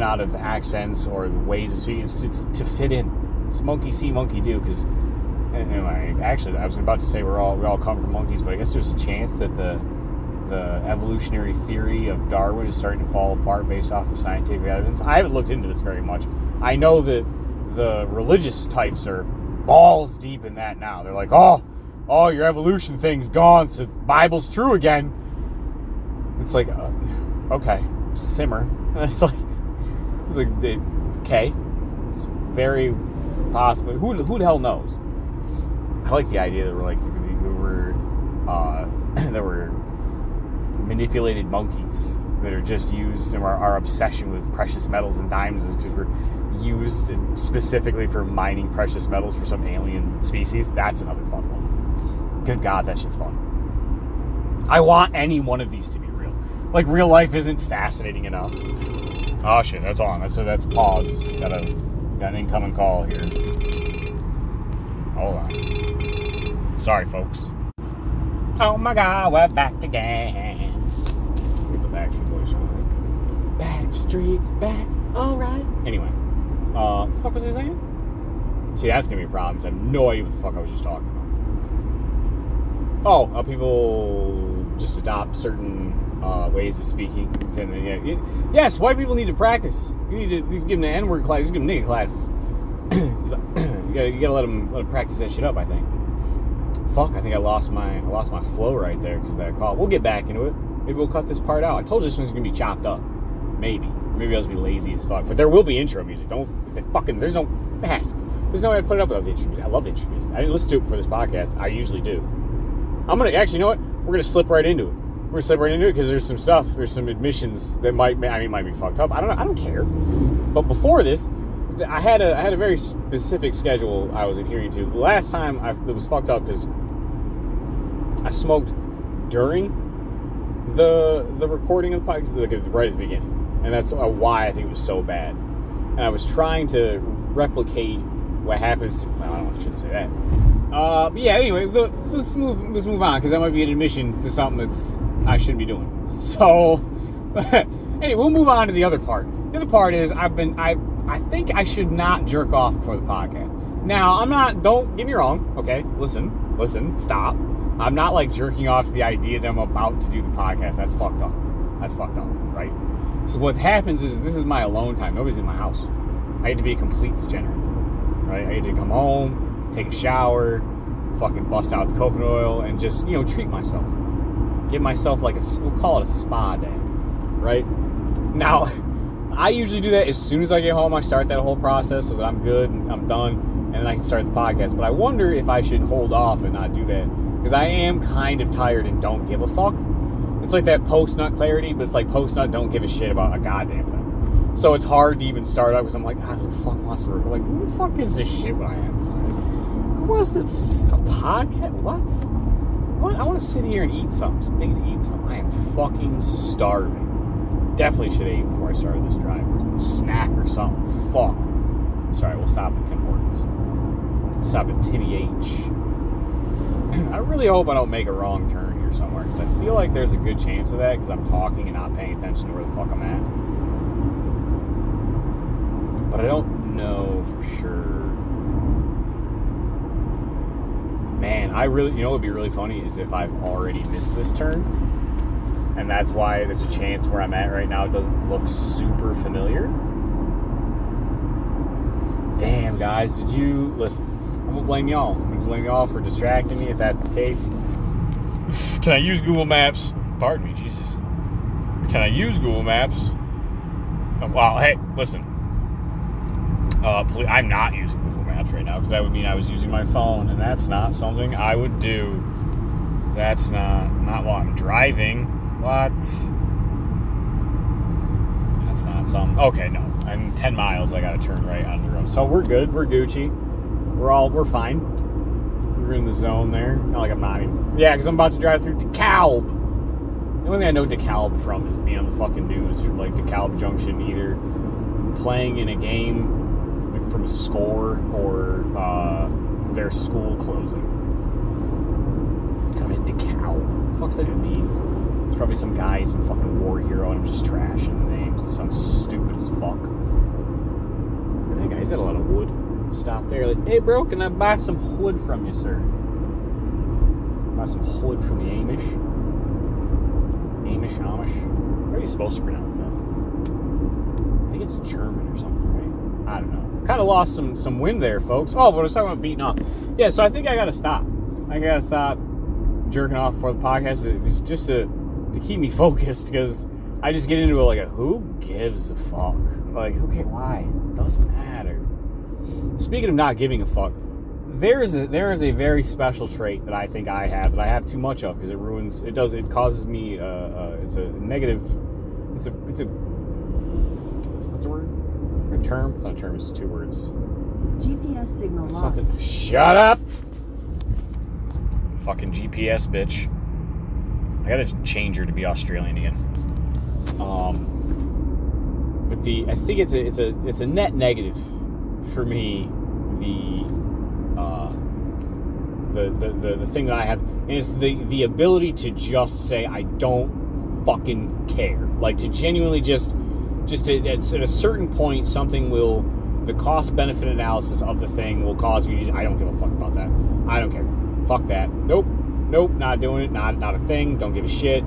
out of accents or ways of speaking. It's to fit in. It's monkey see, monkey do. Because actually, I was about to say we all come from monkeys, but I guess there's a chance that the evolutionary theory of Darwin is starting to fall apart based off of scientific evidence. I haven't looked into this very much. I know that the religious types are balls deep in that now. They're like, oh, your evolution thing's gone, so the Bible's true again. It's like, okay, simmer. It's like, okay, it's very possible. Who the hell knows? I like the idea that there were manipulated monkeys that are just used, and our obsession with precious metals and diamonds is because we're used specifically for mining precious metals for some alien species. That's another fun one. Good God, that shit's fun. I want any one of these to be real. Like, real life isn't fascinating enough. Oh shit, that's on. That's pause. Got an incoming call here. Hold on. Sorry, folks. Oh my God, we're back again. It's a Backstreet Boys song. Backstreet's back, alright. Anyway, what the fuck was I saying? See, that's gonna be a problem, because I have no idea what the fuck I was just talking about. People just adopt certain ways of speaking. Yes, white people need to practice. You need to give them the N-word classes, give them nigga classes. you gotta let them practice that shit up, I think. Fuck, I think I lost my flow right there because of that call. We'll get back into it. Maybe we'll cut this part out. I told you this one's gonna be chopped up. Maybe. Maybe I'll just be lazy as fuck. But there will be intro music. There has to be. There's no way to put it up without the intro music. I love the intro music. I didn't listen to it for this podcast. I usually do. You know what? We're gonna slip right into it. We're gonna slip right into it because there's some admissions that might be fucked up. I don't care. But before this, I had a very specific schedule I was adhering to. The last time it was fucked up because I smoked during the recording of the podcast, right at the beginning, and that's why I think it was so bad. And I was trying to replicate what happens. I shouldn't say that. But yeah. Anyway, let's move on because that might be an admission to something I shouldn't be doing. So anyway, we'll move on to the other part. The other part is I think I should not jerk off before the podcast. Now, don't get me wrong, okay? Listen, stop. I'm not like jerking off to the idea that I'm about to do the podcast. That's fucked up, right? So what happens is this is my alone time. Nobody's in my house. I get to be a complete degenerate, right? I get to come home, take a shower, fucking bust out the coconut oil, and just, treat myself. Give myself we'll call it a spa day, right? Now, I usually do that as soon as I get home. I start that whole process so that I'm good and I'm done, and then I can start the podcast. But I wonder if I should hold off and not do that, because I am kind of tired and don't give a fuck. It's like that post-nut clarity, but it's like post-nut don't give a shit about a goddamn thing. So it's hard to even start up because I'm like, who the fuck wants to record? Like, who the fuck gives a shit what I have to say? What's this? A podcast? What? I want to sit here and eat something. Speaking of eating something, I am fucking starving. Definitely should have eaten before I started this drive. A snack or something. Fuck. Sorry, we'll stop at Tim Hortons. Stop at Timmy H. I really hope I don't make a wrong turn here somewhere, because I feel like there's a good chance of that, because I'm talking and not paying attention to where the fuck I'm at. But I don't know for sure. Man, what would be really funny is if I've already missed this turn. And that's why there's a chance where I'm at right now it doesn't look super familiar. Damn, guys, did you... Listen, I'm going to blame y'all. I'm going to blame y'all for distracting me if that's the case. Can I use Google Maps? Pardon me, Jesus. Can I use Google Maps? Oh, wow, hey, listen. I'm not using Google Maps right now because that would mean I was using my phone, and that's not something I would do. That's not while I'm driving. What? That's not something. Okay, no. I'm 10 miles. I gotta turn right on the road. So we're good. We're Gucci. We're fine. We're in the zone there. Not like I'm not even. Yeah, because I'm about to drive through DeKalb. The only thing I know DeKalb from is being on the fucking news from like DeKalb Junction, either playing in a game like from a score or their school closing. I'm in DeKalb. What the fuck's that even mean? It's probably some guy, some fucking war hero, and I'm just trashing the names. It sounds stupid as fuck. I think guy's got a lot of wood. Stop there. Like, hey, bro, can I buy some wood from you, sir? Buy some wood from the Amish. Amish. How are you supposed to pronounce that? I think it's German or something, right? I don't know. Kind of lost some wind there, folks. Oh, but I was talking about beating off. Yeah, so I think I got to stop. I got to stop jerking off for the podcast just to keep me focused, because I just get into it like who gives a fuck? Like, okay, why? Doesn't matter. Speaking of not giving a fuck, there is a very special trait that I think I have too much of, because it causes me it's a negative, it's a what's the word? A term? It's not a term, it's just two words. GPS signal lost. Shut up! Fucking GPS bitch. I gotta change her to be Australian again. But I think it's a net negative for me. The thing that I have is the ability to just say I don't fucking care. Like, to genuinely just at a certain point, something will, the cost benefit analysis of the thing will cause me to, I don't give a fuck about that. I don't care. Fuck that. Nope, not doing it. Not a thing. Don't give a shit.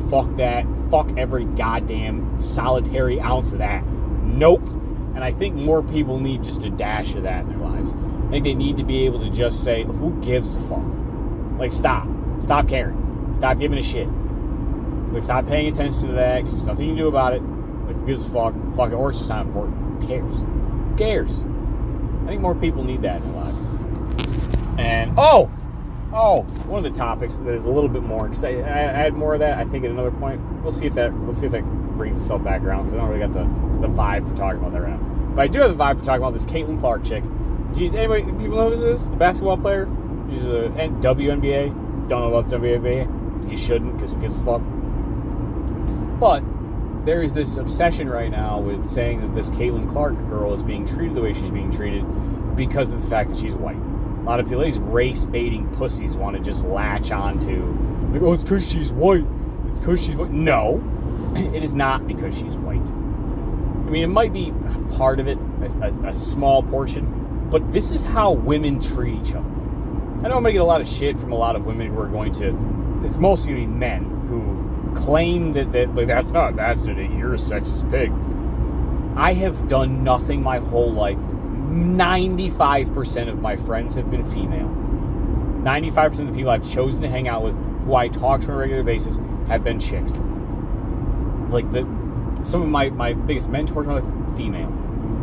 Fuck that. Fuck every goddamn solitary ounce of that. Nope. And I think more people need just a dash of that in their lives. I think they need to be able to just say, who gives a fuck? Like, stop caring. Stop giving a shit. Like, stop paying attention to that, because there's nothing you can do about it. Like, who gives a fuck? Fuck it, or it's just not important. Who cares? Who cares? I think more people need that in their lives. And, one of the topics that is a little bit more, because I had more of that, I think, at another point. We'll see if that brings itself back around, because I don't really got the vibe for talking about that right now. But I do have the vibe for talking about this Caitlin Clark chick. People know who this is? The basketball player? She's a WNBA. Don't know about the WNBA. You shouldn't, because who gives a fuck? But there is this obsession right now with saying that this Caitlin Clark girl is being treated the way she's being treated because of the fact that she's white. A lot of people, these race-baiting pussies, want to just latch on to, like, oh, it's because she's white. It's because she's white. No, it is not because she's white. I mean, it might be part of it, a small portion, but this is how women treat each other. I know I'm going to get a lot of shit from a lot of women who are going to, it's mostly going to be men who claim that like, that's it, you're a sexist pig. I have done nothing my whole life. 95% of my friends have been female. 95% of the people I've chosen to hang out with, who I talk to on a regular basis, have been chicks. Like, some of my biggest mentors in my life, female.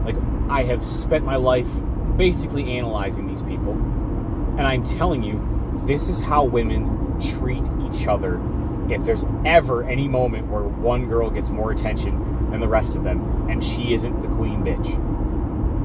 Like, I have spent my life basically analyzing these people, and I'm telling you, this is how women treat each other. If there's ever any moment where one girl gets more attention than the rest of them, and she isn't the queen bitch.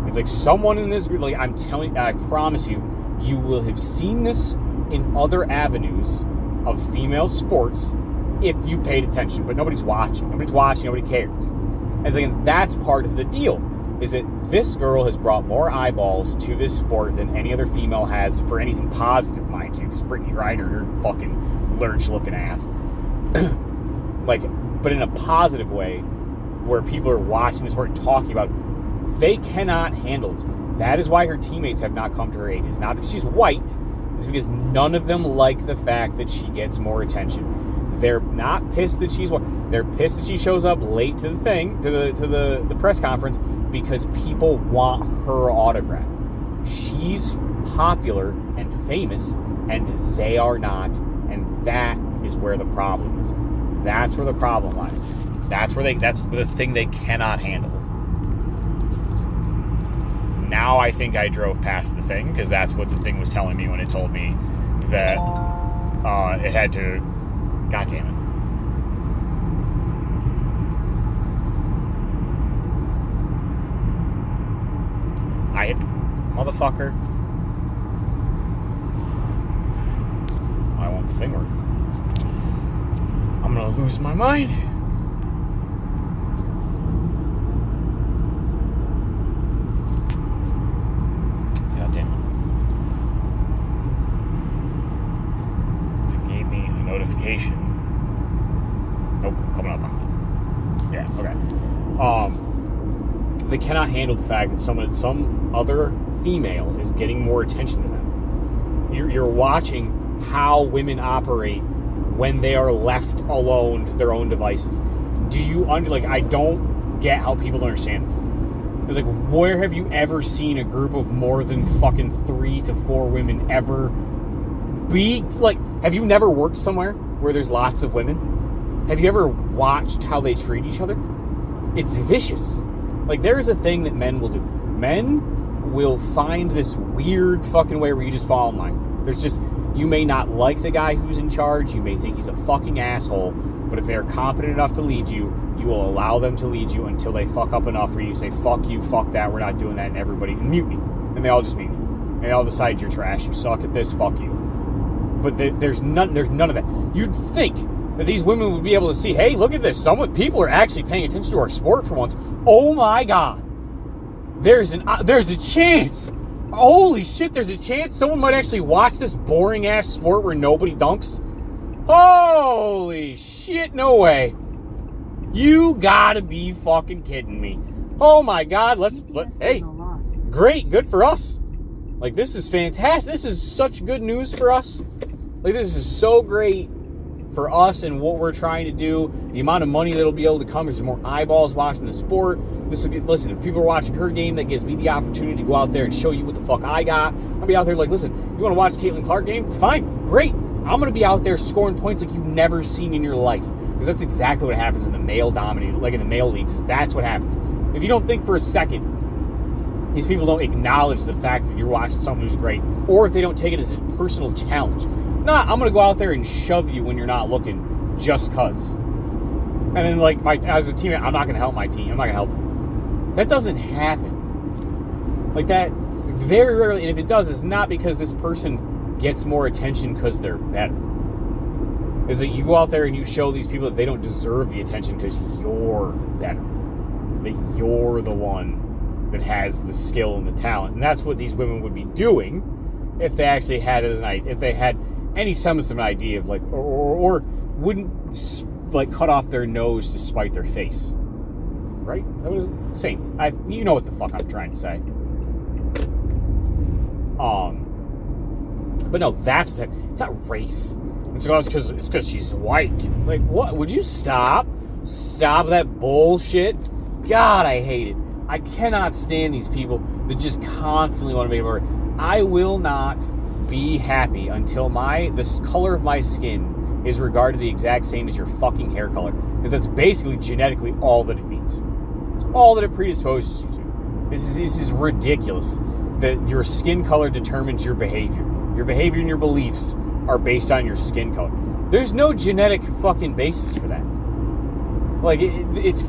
It's like someone in this group, like, I'm telling you, I promise you, you will have seen this in other avenues of female sports if you paid attention, but nobody's watching. Nobody cares. And it's like, and that's part of the deal, is that this girl has brought more eyeballs to this sport than any other female has, for anything positive, mind you, because Brittany Griner, her fucking lurch-looking ass. Like, but in a positive way, where people are watching this sport and talking about it. They cannot handle it. That is why her teammates have not come to her aid. It's not because she's white. It's because none of them like the fact that she gets more attention. They're not pissed that she's white. They're pissed that she shows up late to the thing, to the press conference, because people want her autograph. She's popular and famous, and they are not. And that is where the problem is. That's where the problem lies. That's the thing they cannot handle. Now I think I drove past the thing, because that's what the thing was telling me when it told me that it had to... God damn it. I hit... Motherfucker. I want the thing work. I'm gonna lose my mind. God damn it. So it gave me a notification. Nope, coming up on it. Yeah, okay. They cannot handle the fact that some other female is getting more attention to them. You're watching how women operate when they are left alone to their own devices. Do you I don't get how people don't understand this. It's like, where have you ever seen a group of more than fucking 3 to 4 women ever be? Like, have you never worked somewhere where there's lots of women? Have you ever watched how they treat each other? It's vicious. Like, there is a thing that men will do. Men will find this weird fucking way where you just fall in line. There's just, you may not like the guy who's in charge. You may think he's a fucking asshole. But if they're competent enough to lead you, you will allow them to lead you until they fuck up enough where you say, fuck you, fuck that, we're not doing that, and everybody, and mutiny. And they all just mutiny. And they all decide you're trash, you suck at this, fuck you. But there's none of that. You'd think that these women would be able to see, hey, look at this. People are actually paying attention to our sport for once. Oh my God. There's a chance. Holy shit, there's a chance someone might actually watch this boring ass sport where nobody dunks. Holy shit, no way. You gotta be fucking kidding me. Oh my God, hey, great, good for us. Like, this is fantastic. This is such good news for us. Like, this is so great for us and what we're trying to do. The amount of money that'll be able to come, there's more eyeballs watching the sport. Listen, if people are watching her game, that gives me the opportunity to go out there and show you what the fuck I got. I'll be out there like, listen, you want to watch the Caitlin Clark game? Fine, great. I'm going to be out there scoring points like you've never seen in your life. Because that's exactly what happens in the male-dominated, like in the male leagues, is that's what happens. If you don't think for a second, these people don't acknowledge the fact that you're watching someone who's great, or if they don't take it as a personal challenge. Nah, I'm going to go out there and shove you when you're not looking just cuz. And then, like, as a teammate, I'm not going to help my team. I'm not going to help them. That doesn't happen. Like, that very rarely, and if it does, it's not because this person gets more attention because they're better. Is that you go out there and you show these people that they don't deserve the attention because you're better. That you're the one that has the skill and the talent. And that's what these women would be doing if they actually had if they had any semblance of an idea of, like, or wouldn't, like, cut off their nose to spite their face. Right? That was saying. You know what the fuck I'm trying to say. But no, that's what it's not race. It's because she's white. Like, what? Would you stop? Stop that bullshit. God, I hate it. I cannot stand these people that just constantly want to make it work. I will not be happy until this color of my skin is regarded the exact same as your fucking hair color. Because that's basically genetically all that it means. It's all that it predisposes you to. This is ridiculous that your skin color determines your behavior. Your behavior and your beliefs are based on your skin color. There's no genetic fucking basis for that. Like, it's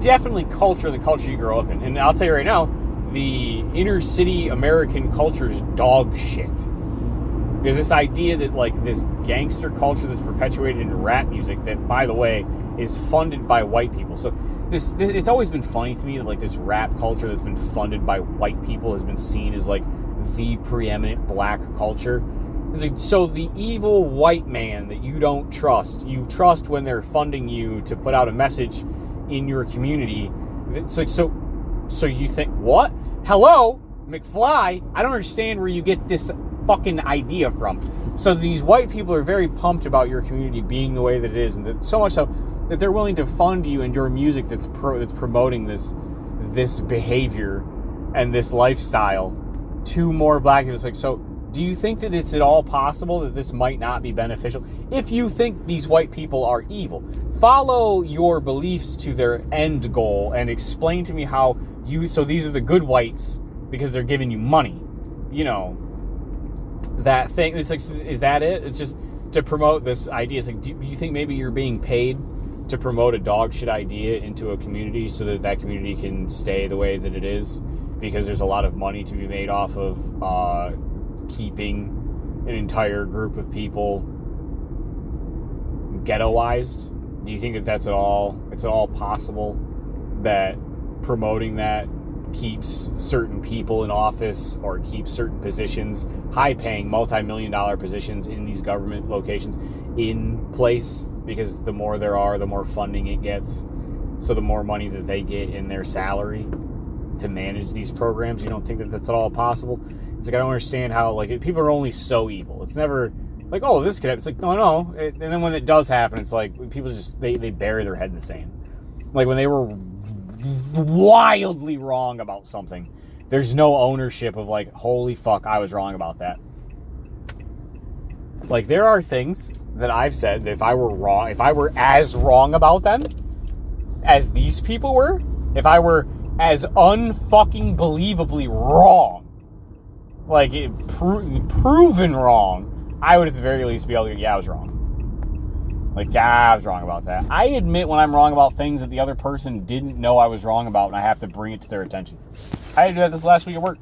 definitely culture, the culture you grow up in. And I'll tell you right now, the inner city American culture is dog shit. There's this idea that, like, this gangster culture that's perpetuated in rap music that, by the way, is funded by white people. So it's always been funny to me that, like, this rap culture that's been funded by white people has been seen as, like, the preeminent black culture. It's like, so the evil white man that you don't trust, you trust when they're funding you to put out a message in your community. It's like, so you think, what? Hello, McFly? I don't understand where you get this fucking idea from. So these white people are very pumped about your community being the way that it is, and that so much so that they're willing to fund you and your music that's promoting this behavior and this lifestyle to more black people. It's like, so do you think that it's at all possible that this might not be beneficial? If you think these white people are evil, follow your beliefs to their end goal and explain to me how so these are the good whites because they're giving you money. You know, that thing. It's like, is that it? It's just to promote this idea. It's like, do you think maybe you're being paid to promote a dog shit idea into a community so that that community can stay the way that it is? Because there's a lot of money to be made off of keeping an entire group of people ghettoized. Do you think that it's at all possible that promoting that keeps certain people in office or keeps certain positions, high-paying, multi-million-dollar positions in these government locations in place? Because the more there are, the more funding it gets. So the more money that they get in their salary to manage these programs. You don't think that that's at all possible? It's like, I don't understand how, like, people are only so evil. It's never like, oh, this could happen. It's like, no. And then when it does happen, it's like people just, they bury their head in the sand. Like when they were wildly wrong about something, there's no ownership of like, holy fuck, I was wrong about that. Like, there are things that I've said that if I were as wrong about them as these people were, if I were as unfucking believably wrong, like proven wrong, I would at the very least be able to go, yeah, I was wrong. Like, yeah, I was wrong about that. I admit when I'm wrong about things that the other person didn't know I was wrong about, and I have to bring it to their attention. I had to do that this last week at work.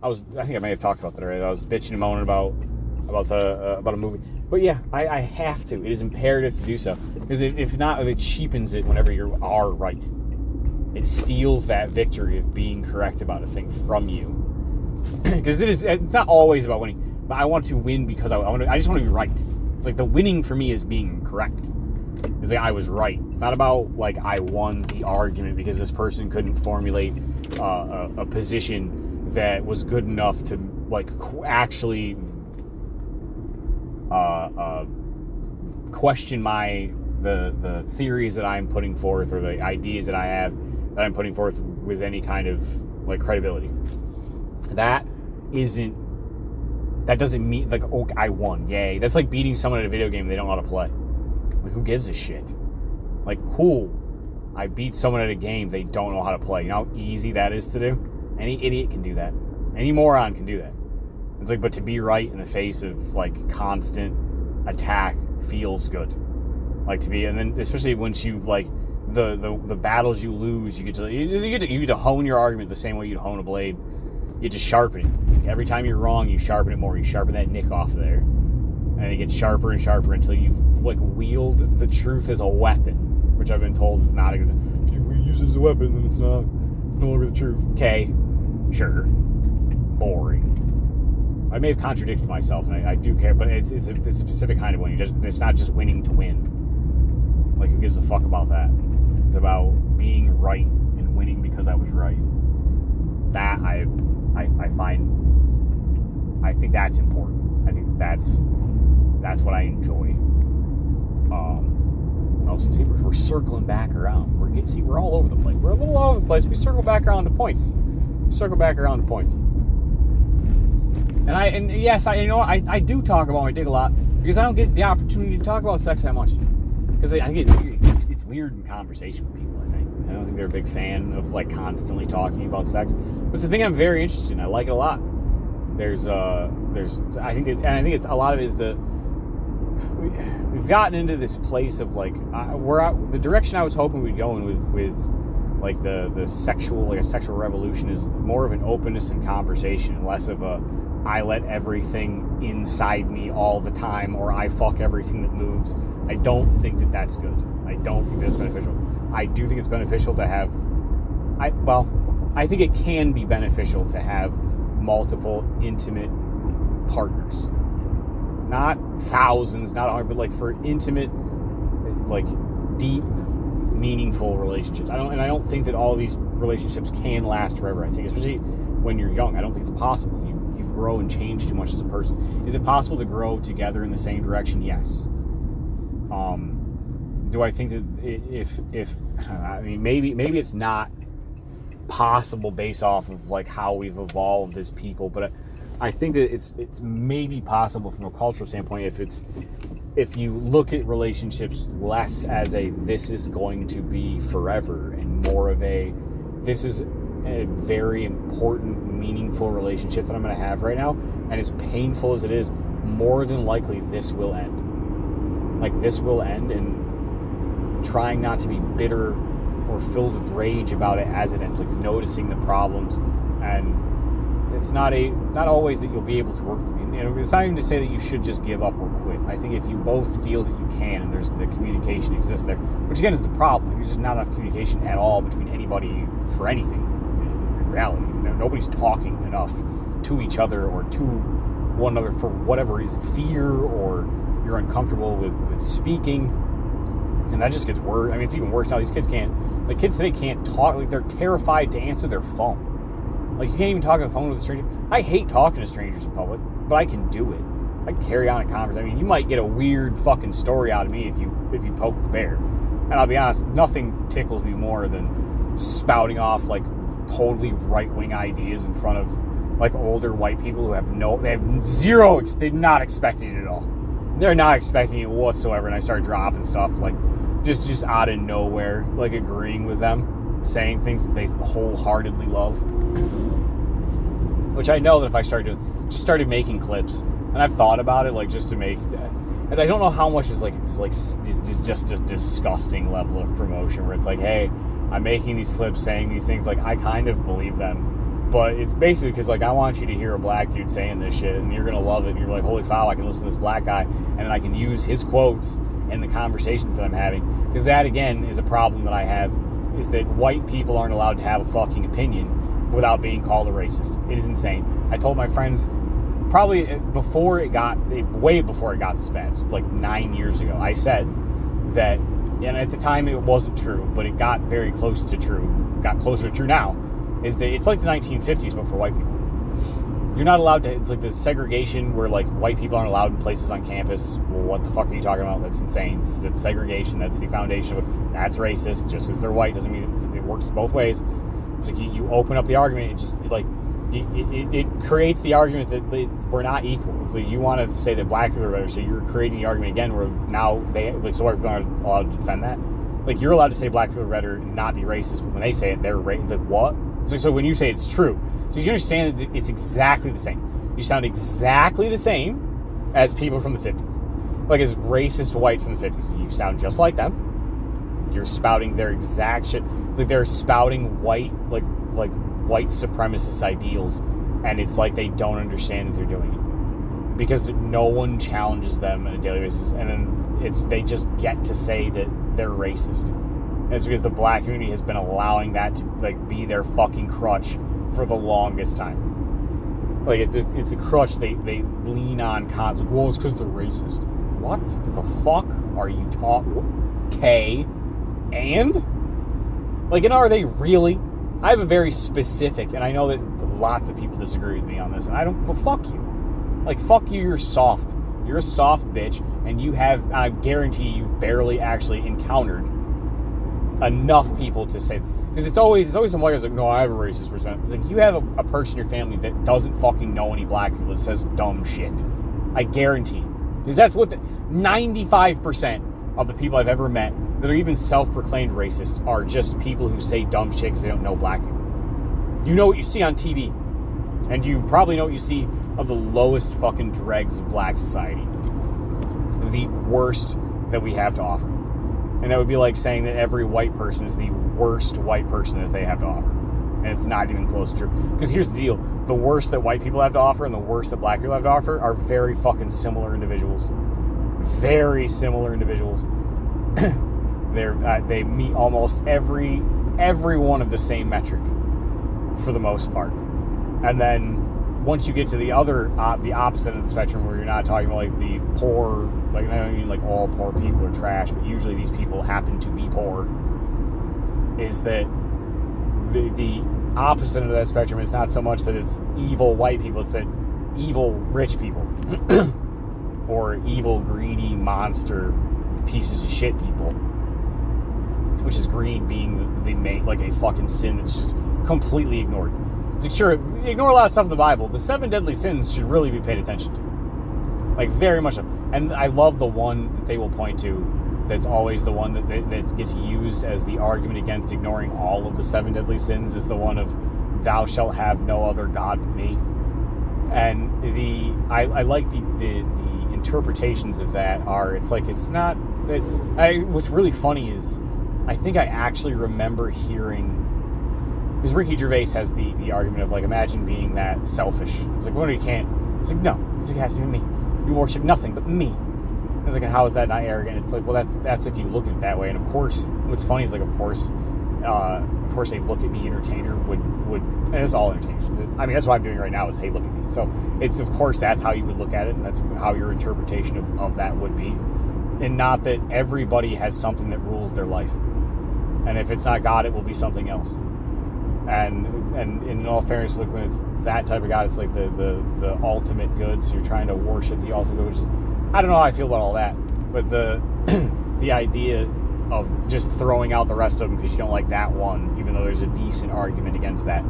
I think I may have talked about that already. I was bitching and moaning about a movie. But yeah, I have to. It is imperative to do so. Because if not, it cheapens it whenever you are right. It steals that victory of being correct about a thing from you. Because it's not always about winning. But I want to win because I just want to be right. It's like the winning for me is being correct. It's like I was right. It's not about like I won the argument because this person couldn't formulate a position that was good enough to like actually question the theories that I'm putting forth or the ideas that I have that I'm putting forth with any kind of like credibility. That doesn't mean like, oh, I won, yay. That's like beating someone at a video game they don't know how to play. Like, who gives a shit? Like, cool, I beat someone at a game they don't know how to play. You know how easy that is to do? Any idiot can do that. Any moron can do that. It's like, but to be right in the face of like constant attack feels good. Like to be, and then especially once you've like the battles you lose, you get to hone your argument the same way you'd hone a blade. You just sharpen it. Every time you're wrong, you sharpen it more. You sharpen that nick off of there, and it gets sharper and sharper until you like wield the truth as a weapon, which I've been told is not a good thing. If you use it as a weapon, then it's no longer the truth. Okay, sure, boring. I may have contradicted myself, and I do care, but it's a specific kind of winning. It's not just winning to win. Like, who gives a fuck about that? It's about being right and winning because I was right. That I think that's important. I think that's what I enjoy. See, we're circling back around. We're all over the place. We're a little all over the place. We circle back around to points. And yes, I do talk about my dick a lot because I don't get the opportunity to talk about sex that much. Because I get it's weird in conversation with people. I don't think they're a big fan of like constantly talking about sex, but it's a thing I'm very interested in. I like it a lot. I think it's a lot of it is we've gotten into this place of like the direction I was hoping we'd go in with like the sexual, like a sexual revolution is more of an openness and conversation and less of a I let everything inside me all the time or I fuck everything that moves. I don't think that that's good. I don't think that's beneficial. I do think it's beneficial to have I think it can be beneficial to have multiple intimate partners. Not thousands, not 100, but like for intimate, like deep, meaningful relationships. I don't think that all these relationships can last forever. I think, especially when you're young, I don't think it's possible. You grow and change too much as a person. Is it possible to grow together in the same direction? Yes. Do I think that if I mean maybe it's not possible based off of like how we've evolved as people, but I think that it's maybe possible from a cultural standpoint if you look at relationships less as a this is going to be forever and more of a this is a very important, meaningful relationship that I'm going to have right now, and as painful as it is, more than likely this will end. Like, this will end, and trying not to be bitter or filled with rage about it as it ends, like noticing the problems. And it's not always that you'll be able to work with me. And it's not even to say that you should just give up or quit. I think if you both feel that you can and there's the communication exists there, which again is the problem, there's just not enough communication at all between anybody for anything in reality. Nobody's talking enough to each other or to one another for whatever reason, fear, or you're uncomfortable with speaking, and that just gets worse. I mean, it's even worse now. These kids kids today can't talk. Like, they're terrified to answer their phone. Like, you can't even talk on the phone with a stranger. I hate talking to strangers in public, but I can do it. I can carry on a conversation. I mean, you might get a weird fucking story out of me if you poke the bear. And I'll be honest, nothing tickles me more than spouting off like totally right-wing ideas in front of like older white people who they're not expecting it at all. They're not expecting it whatsoever, and I start dropping stuff like just out of nowhere, like agreeing with them, saying things that they wholeheartedly love. Which I know that if I started making clips, and I've thought about it, like just to make, and I don't know how much is just a disgusting level of promotion where it's like, hey, I'm making these clips saying these things, like I kind of believe them, but it's basically because like I want you to hear a black dude saying this shit, and you're gonna love it, and you're like, holy foul, I can listen to this black guy, and then I can use his quotes in the conversations that I'm having, because that again is a problem that I have, is that white people aren't allowed to have a fucking opinion without being called a racist. It is insane. I told my friends probably way before it got this bad, like 9 years ago, I said that, and at the time it wasn't true, but it got very close to true, got closer to true now, is that it's like the 1950s but for white people. You're not allowed to, it's like the segregation where like white people aren't allowed in places on campus. Well, what the fuck are you talking about? That's insane. That's segregation. That's the foundation of it. That's racist. Just because they're white doesn't mean it works both ways. It's like you open up the argument, it creates the argument that we're not equal. It's like you want to say that black people are better, so you're creating the argument again where now so white people aren't allowed to defend that. Like, you're allowed to say black people are better and not be racist, but when they say it, they're racist. It's like, what? It's like, so when you say it's true, so you understand that it's exactly the same. You sound exactly the same as people from the 50s. Like, as racist whites from the 50s. You sound just like them. You're spouting their exact shit. It's like they're spouting white supremacist ideals, and it's like they don't understand that they're doing it. Because no one challenges them on a daily basis, and then they just get to say that they're racist. And it's because the black community has been allowing that to like be their fucking crutch for the longest time. Like, it's a crutch they lean on constantly. Well, it's because they're racist. What the fuck are you talking? Okay, and like, and are they really? I have a very specific, and I know that lots of people disagree with me on this, and I don't. But fuck you. Like, fuck you. You're soft. You're a soft bitch, and you have. I guarantee you've barely actually encountered enough people to say, because it's always some white guys like, no, I have a racist percent. Like, you have a person in your family that doesn't fucking know any black people that says dumb shit. I guarantee, because that's what 95% of the people I've ever met that are even self-proclaimed racist are just people who say dumb shit because they don't know black people. You know what you see on TV, and you probably know what you see of the lowest fucking dregs of black society, the worst that we have to offer. And that would be like saying that every white person is the worst white person that they have to offer. And it's not even close to true. Because here's the deal. The worst that white people have to offer and the worst that black people have to offer are very fucking similar individuals. Very similar individuals. They meet almost every one of the same metric for the most part. And then once you get to the opposite of the spectrum, where you're not talking about like the poor, like I don't mean like all poor people are trash, but usually these people happen to be poor, is that the opposite of that spectrum is not so much that it's evil white people, it's that evil rich people or evil greedy monster pieces of shit people, which is greed being the main, like a fucking sin that's just completely ignored. It's like, sure, ignore a lot of stuff in the Bible. The 7 deadly sins should really be paid attention to. Like, very much so. And I love the one that they will point to that's always the one that gets used as the argument against ignoring all of the 7 deadly sins is the one of thou shalt have no other God but me. And I like the interpretations of that are, it's like, it's not that, what's really funny is, I think I actually remember hearing, because Ricky Gervais has the argument of, like, imagine being that selfish. It's like, well, you can't. It's like, no. It's like, it has to be me. You worship nothing but me. It's like, and how is that not arrogant? It's like, well, that's if you look at it that way. And of course, what's funny is, like, of course a look at me entertainer would, and it's all entertainers. I mean, that's what I'm doing right now is, hey, look at me. So it's, of course, that's how you would look at it, and that's how your interpretation of that would be. And not that everybody has something that rules their life. And if it's not God, it will be something else. And in all fairness, look, when it's that type of God, it's like the ultimate good. So you're trying to worship the ultimate good, which is, I don't know how I feel about all that, but the idea of just throwing out the rest of them because you don't like that one, even though there's a decent argument against that,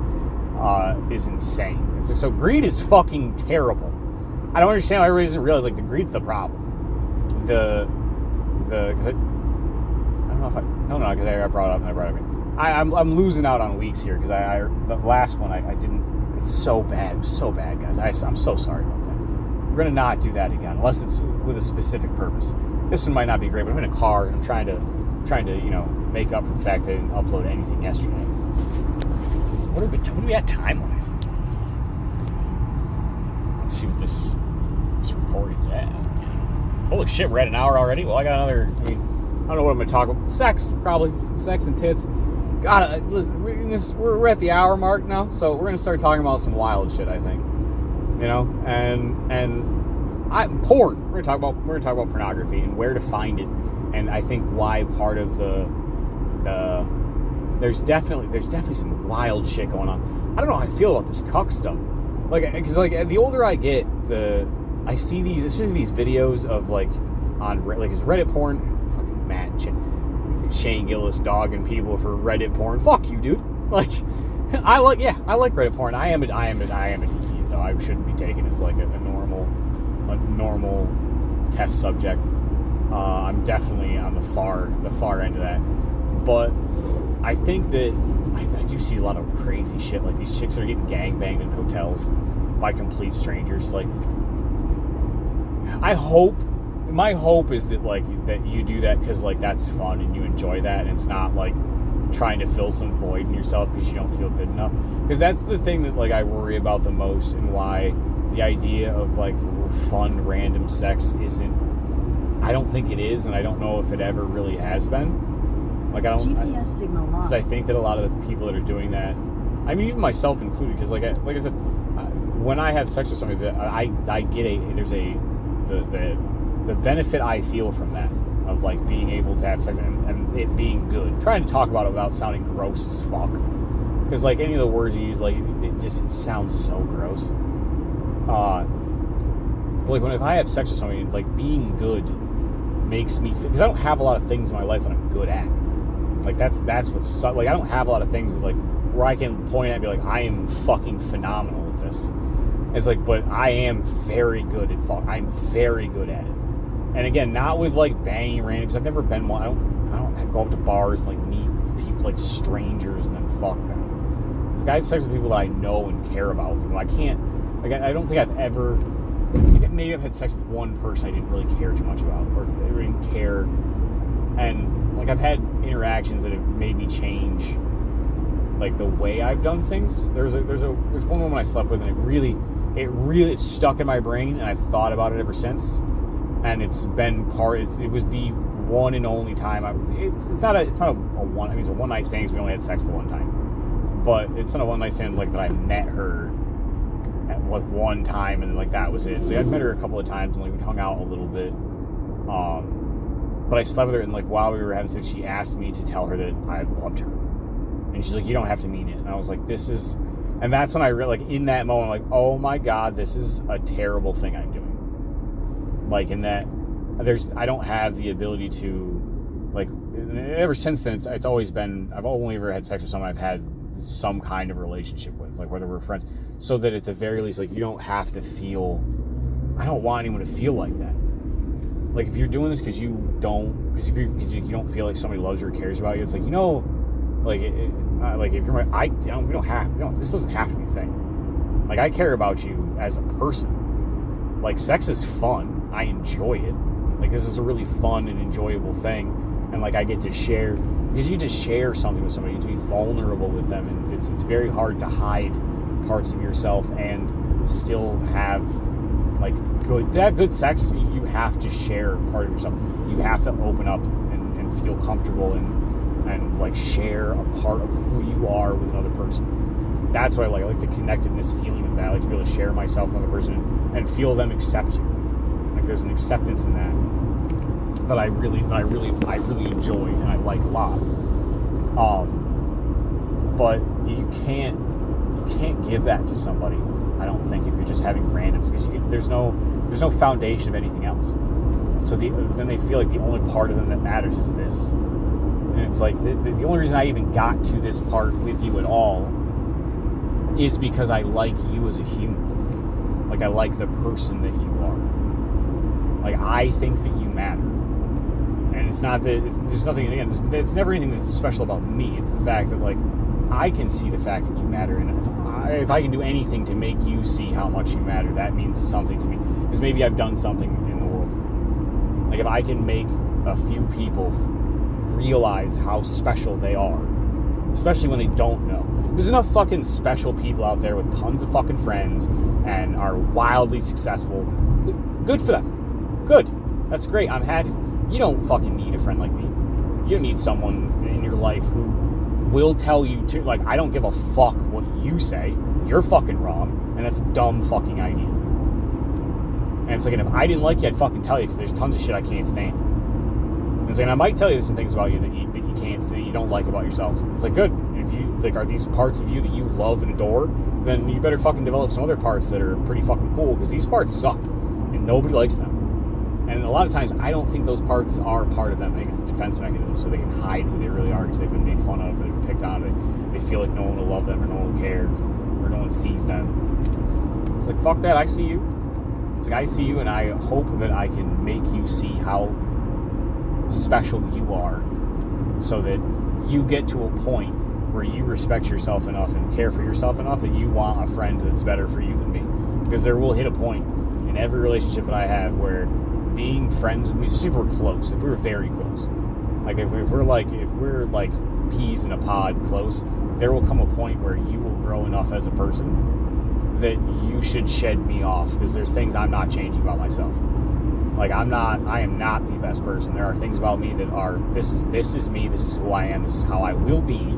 is insane. It's like, so greed is fucking terrible. I don't understand why everybody doesn't realize, like, the greed's the problem. Because I don't know if I because I brought it up and I brought it up. I'm losing out on weeks here because the last one I didn't. It's so bad. It was so bad, guys. I'm so sorry about that. We're gonna not do that again unless it's with a specific purpose. This one might not be great, but I'm in a car and I'm trying to make up for the fact that I didn't upload anything yesterday. What are we at time wise? Let's see what this recording's at. Holy shit, we're at an hour already. Well, I got another. I don't know what I'm gonna talk about. Sex, probably. Sex and tits. God, listen, we're at the hour mark now, so we're gonna start talking about some wild shit, I think. And porn. We're gonna talk about pornography and where to find it, and I think why part of the there's definitely some wild shit going on. I don't know how I feel about this cuck stuff, like, because like the older I get, I see these, especially these videos of like on like his Reddit porn. Fucking Matt Shane Gillis dogging people for Reddit porn. Fuck you, dude. Like, I like Reddit porn. I am a deviant, though. I shouldn't be taken as like a normal test subject. I'm definitely on the far end of that. But I think that I do see a lot of crazy shit, like these chicks that are getting gangbanged in hotels by complete strangers. Like, my hope is that, like, that you do that because, like, that's fun and you enjoy that, and it's not like trying to fill some void in yourself because you don't feel good enough. Because that's the thing that, like, I worry about the most, and why the idea of, like, fun random sex isn't, I don't think it is, and I don't know if it ever really has been. Like, GPS signal lost. Because I think that a lot of the people that are doing that, I mean, even myself included, because like I said, when I have sex with somebody, that I get the benefit I feel from that, of like being able to have sex and it being good. Trying to talk about it without sounding gross as fuck, because like any of the words you use, like it sounds so gross. But like if I have sex with somebody, like being good makes me, because I don't have a lot of things in my life that I'm good at. Like that's what's, like, I don't have a lot of things that, like, where I can point at and be like, I am fucking phenomenal at this. It's like, but I am very good at I'm very good at it. And again, not with like banging random, because I've never been one. I don't go up to bars and like meet people, like strangers, and then fuck them. It's, I have sex with people that I know and care about. I can't, like, I don't think I've ever, maybe I've had sex with one person I didn't really care too much about, or they didn't care. And like, I've had interactions that have made me change, like, the way I've done things. There's one woman I slept with, and it really stuck in my brain, and I've thought about it ever since. And it's been it was the one and only time it's not a one. I mean, it's a one night stand, because we only had sex the one time. But it's not a one night stand like that. I met her at like one time, and like that was it. So I'd met her a couple of times, and like we hung out a little bit. But I slept with her, and like while we were having sex, she asked me to tell her that I loved her, and she's like, "You don't have to mean it." And I was like, "This is," and that's when I like in that moment, like, "Oh my God, this is a terrible thing I'm doing." Like, in that I don't have the ability to, like, ever since then, it's always been, I've only ever had sex with someone I've had some kind of relationship with, like whether we're friends, so that at the very least, like, you don't have to feel, I don't want anyone to feel like that. Like, if you're doing this because you don't feel like somebody loves you or cares about you, it's like, like, like if you're this doesn't have to be a thing. Like, I care about you as a person. Like, sex is fun. I enjoy it. Like, this is a really fun and enjoyable thing. And, like, I get to share, because you just share something with somebody, to be vulnerable with them. And it's very hard to hide parts of yourself and still have, like, good sex. You have to share part of yourself. You have to open up and feel comfortable and like like a part of who you are with another person. That's what I like. I like the connectedness feeling of that. I like to be able to share myself with another person and feel them accept you. Like, there's an acceptance in that I really enjoy and I like a lot. But you can't give that to somebody, I don't think, if you're just having randoms, because there's no foundation of anything else. So then they feel like the only part of them that matters is this. And it's like, the only reason I even got to this part with you at all is because I like you as a human. Like, I like the person that you are. Like, I think that you matter. And it's not that, there's nothing, again, it's never anything that's special about me. It's the fact that, like, I can see the fact that you matter. And if I can do anything to make you see how much you matter, that means something to me. Because maybe I've done something in the world. Like, if I can make a few people realize how special they are, especially when they don't know. There's enough fucking special people out there with tons of fucking friends and are wildly successful. Good for them. Good. That's great. I'm happy. You don't fucking need a friend like me. You don't need someone in your life who will tell you to, like, I don't give a fuck what you say. You're fucking wrong, and that's a dumb fucking idea. And it's like, and if I didn't like you, I'd fucking tell you, because there's tons of shit I can't stand. And it's like, and I might tell you some things about you that you don't like about yourself. It's like, good. If you like, are these parts of you that you love and adore, then you better fucking develop some other parts that are pretty fucking cool, because these parts suck, and nobody likes them. And a lot of times, I don't think those parts are part of them. I think it's a defense mechanism, so they can hide who they really are, because they've been made fun of, they've been picked on, they feel like no one will love them, or no one will care, or no one sees them. It's like, fuck that, I see you. It's like, I see you, and I hope that I can make you see how special you are, so that you get to a point where you respect yourself enough and care for yourself enough that you want a friend that's better for you than me. Because there will hit a point in every relationship that I have where being friends with me, especially if we're close, if we're very close, like if we're like peas in a pod close, there will come a point where you will grow enough as a person that you should shed me off, because there's things I'm not changing about myself. Like, I am not the best person. There are things about me that are, this is me, this is who I am, this is how I will be,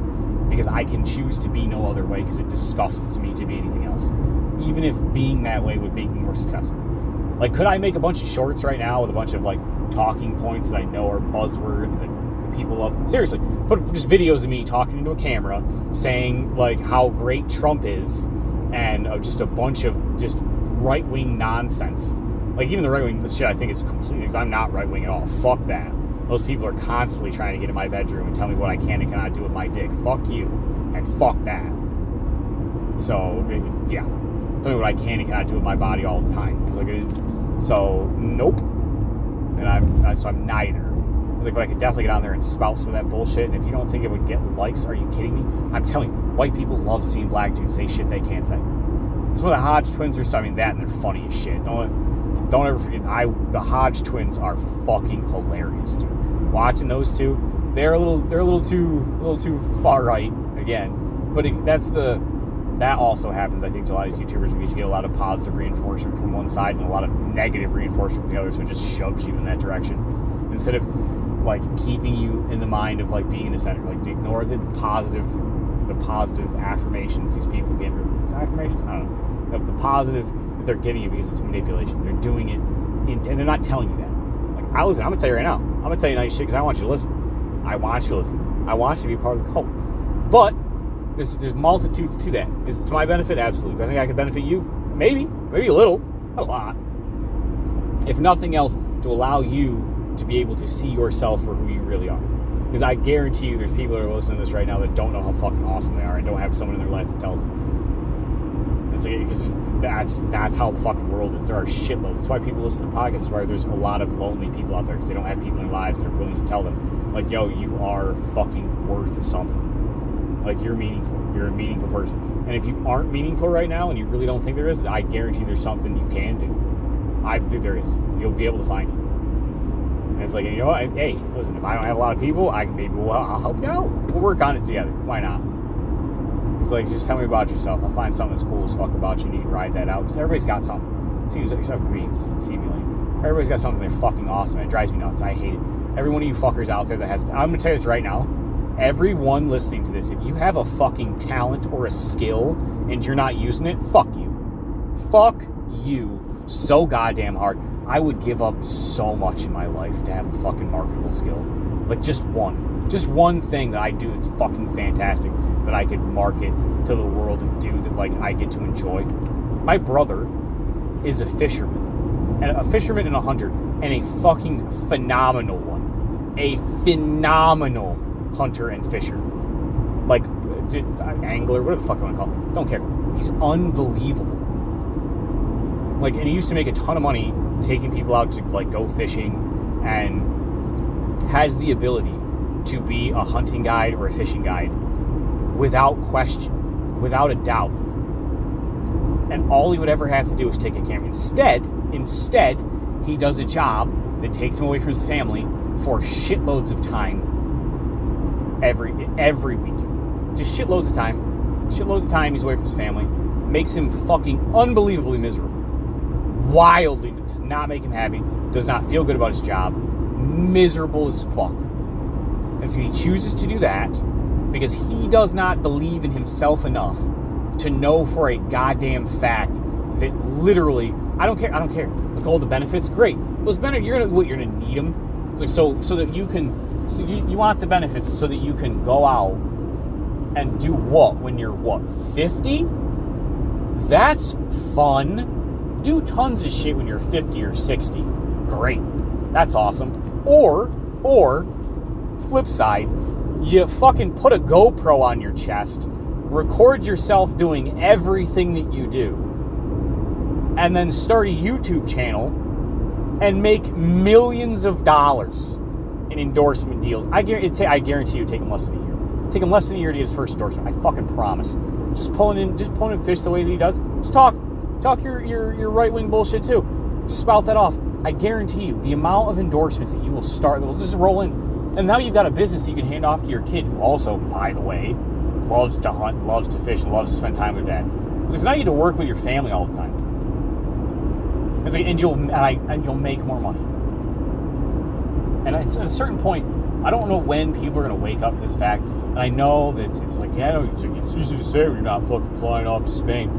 because I can choose to be no other way, because it disgusts me to be anything else. Even if being that way would make me more successful. Like, could I make a bunch of shorts right now with a bunch of, like, talking points that I know are buzzwords that people love? Seriously, put just videos of me talking into a camera, saying, like, how great Trump is, and just a bunch of just right-wing nonsense. Like, even the right-wing shit I think is completely, because I'm not right-wing at all. Fuck that. Those people are constantly trying to get in my bedroom and tell me what I can and cannot do with my dick. Fuck you. And fuck that. So, yeah. Tell me what I can and cannot do with my body all the time. It's like, so, nope. And I'm neither. I was like, but I could definitely get on there and spout some of that bullshit. And if you don't think it would get likes, are you kidding me? I'm telling you, white people love seeing black dudes say shit they can't say. It's when the Hodge twins are, I mean, that and they're funny as shit. Don't ever forget, the Hodge twins are fucking hilarious, dude. Watching those two, they're a little too far right again. But that also happens, I think, to a lot of these YouTubers, because you get a lot of positive reinforcement from one side and a lot of negative reinforcement from the other, so it just shoves you in that direction. Instead of, like, keeping you in the mind of, like, being in the center. Like, ignore the positive affirmations these people get. Affirmations? I don't know. The positive that they're giving you, because it's manipulation. They're doing it, and they're not telling you that. Like, I'm going to tell you right now. I'm going to tell you nice shit because I want you to listen. I want you to listen. I want you to be part of the cult. But there's multitudes to that. Is it to my benefit? Absolutely. Do I think I could benefit you? Maybe a little. Not a lot. If nothing else, to allow you to be able to see yourself for who you really are. Because I guarantee you there's people that are listening to this right now that don't know how fucking awesome they are and don't have someone in their life that tells them. It's like, that's how the fucking world is. There are shitloads. That's why people listen to podcasts. That's why there's a lot of lonely people out there, because they don't have people in their lives that are willing to tell them, like, yo, you are fucking worth something. Like, you're meaningful. You're a meaningful person. And if you aren't meaningful right now and you really don't think there is, I guarantee there's something you can do. I think there is. You'll be able to find it. And it's like, you know what? Hey, listen, if I don't have a lot of people, I'll help you out. We'll work on it together. Why not? It's like, just tell me about yourself. I'll find something that's cool as fuck about you and you can ride that out. Because everybody's got something. Seems like, except for me, seemingly. Everybody's got something they're fucking awesome. It drives me nuts. I hate it. Every one of you fuckers out there that has... I'm going to tell you this right now. Everyone listening to this, if you have a fucking talent or a skill and you're not using it, fuck you. Fuck you so goddamn hard. I would give up so much in my life to have a fucking marketable skill. Like, just one thing that I do that's fucking fantastic that I could market to the world and do that, like, I get to enjoy. My brother is a fisherman. And a fisherman and a hunter. And a fucking phenomenal one. A phenomenal hunter and fisher. Like, angler, whatever the fuck you want to call it. Don't care. He's unbelievable. Like, and he used to make a ton of money taking people out to, like, go fishing, and has the ability to be a hunting guide or a fishing guide without question, without a doubt. And all he would ever have to do is take a camera. Instead, he does a job that takes him away from his family for shitloads of time every week. Just shitloads of time. Shitloads of time he's away from his family. Makes him fucking unbelievably miserable. Wildly, does not make him happy, does not feel good about his job, miserable as fuck. And so he chooses to do that because he does not believe in himself enough to know for a goddamn fact that literally, I don't care. Look, all the benefits, great. Those benefits, you're gonna need them. It's like, so that you can, so you want the benefits so that you can go out and do what when you're 50? That's fun. Do tons of shit when you're 50 or 60. Great. That's awesome. Or, flip side, you fucking put a GoPro on your chest, record yourself doing everything that you do, and then start a YouTube channel and make millions of dollars in endorsement deals. I guarantee you take him less than a year. Take him less than a year to get his first endorsement. I fucking promise. Just pulling in fish the way that he does. Just talk your right-wing bullshit too. Just spout that off. I guarantee you, the amount of endorsements that you will start, that will just roll in. And now you've got a business that you can hand off to your kid, who also, by the way, loves to hunt, loves to fish, and loves to spend time with dad. It's like, now you get to work with your family all the time. It's like, and you'll make more money. And at a certain point, I don't know when people are going to wake up to this fact. And I know that it's like, yeah, no, it's easy to say when you're not fucking flying off to Spain.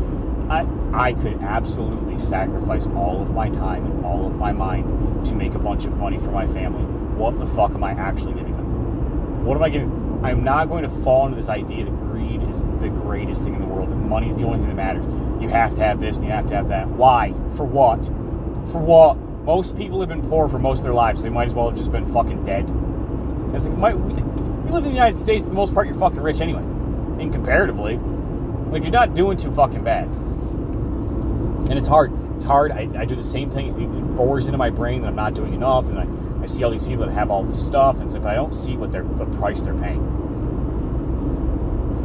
I could absolutely sacrifice all of my time and all of my mind to make a bunch of money for my family. What the fuck am I actually giving them? What am I giving? I'm not going to fall into this idea that greed is the greatest thing in the world, that money is the only thing that matters. You have to have this and you have to have that. Why? For what? For what? Most people have been poor for most of their lives, so they might as well have just been fucking dead. It's like, you live in the United States, for the most part, you're fucking rich anyway. And comparatively, like, you're not doing too fucking bad. And it's hard. It's hard. I do the same thing. It bores into my brain that I'm not doing enough. And I see all these people that have all this stuff. And it's like, I don't see what the price they're paying.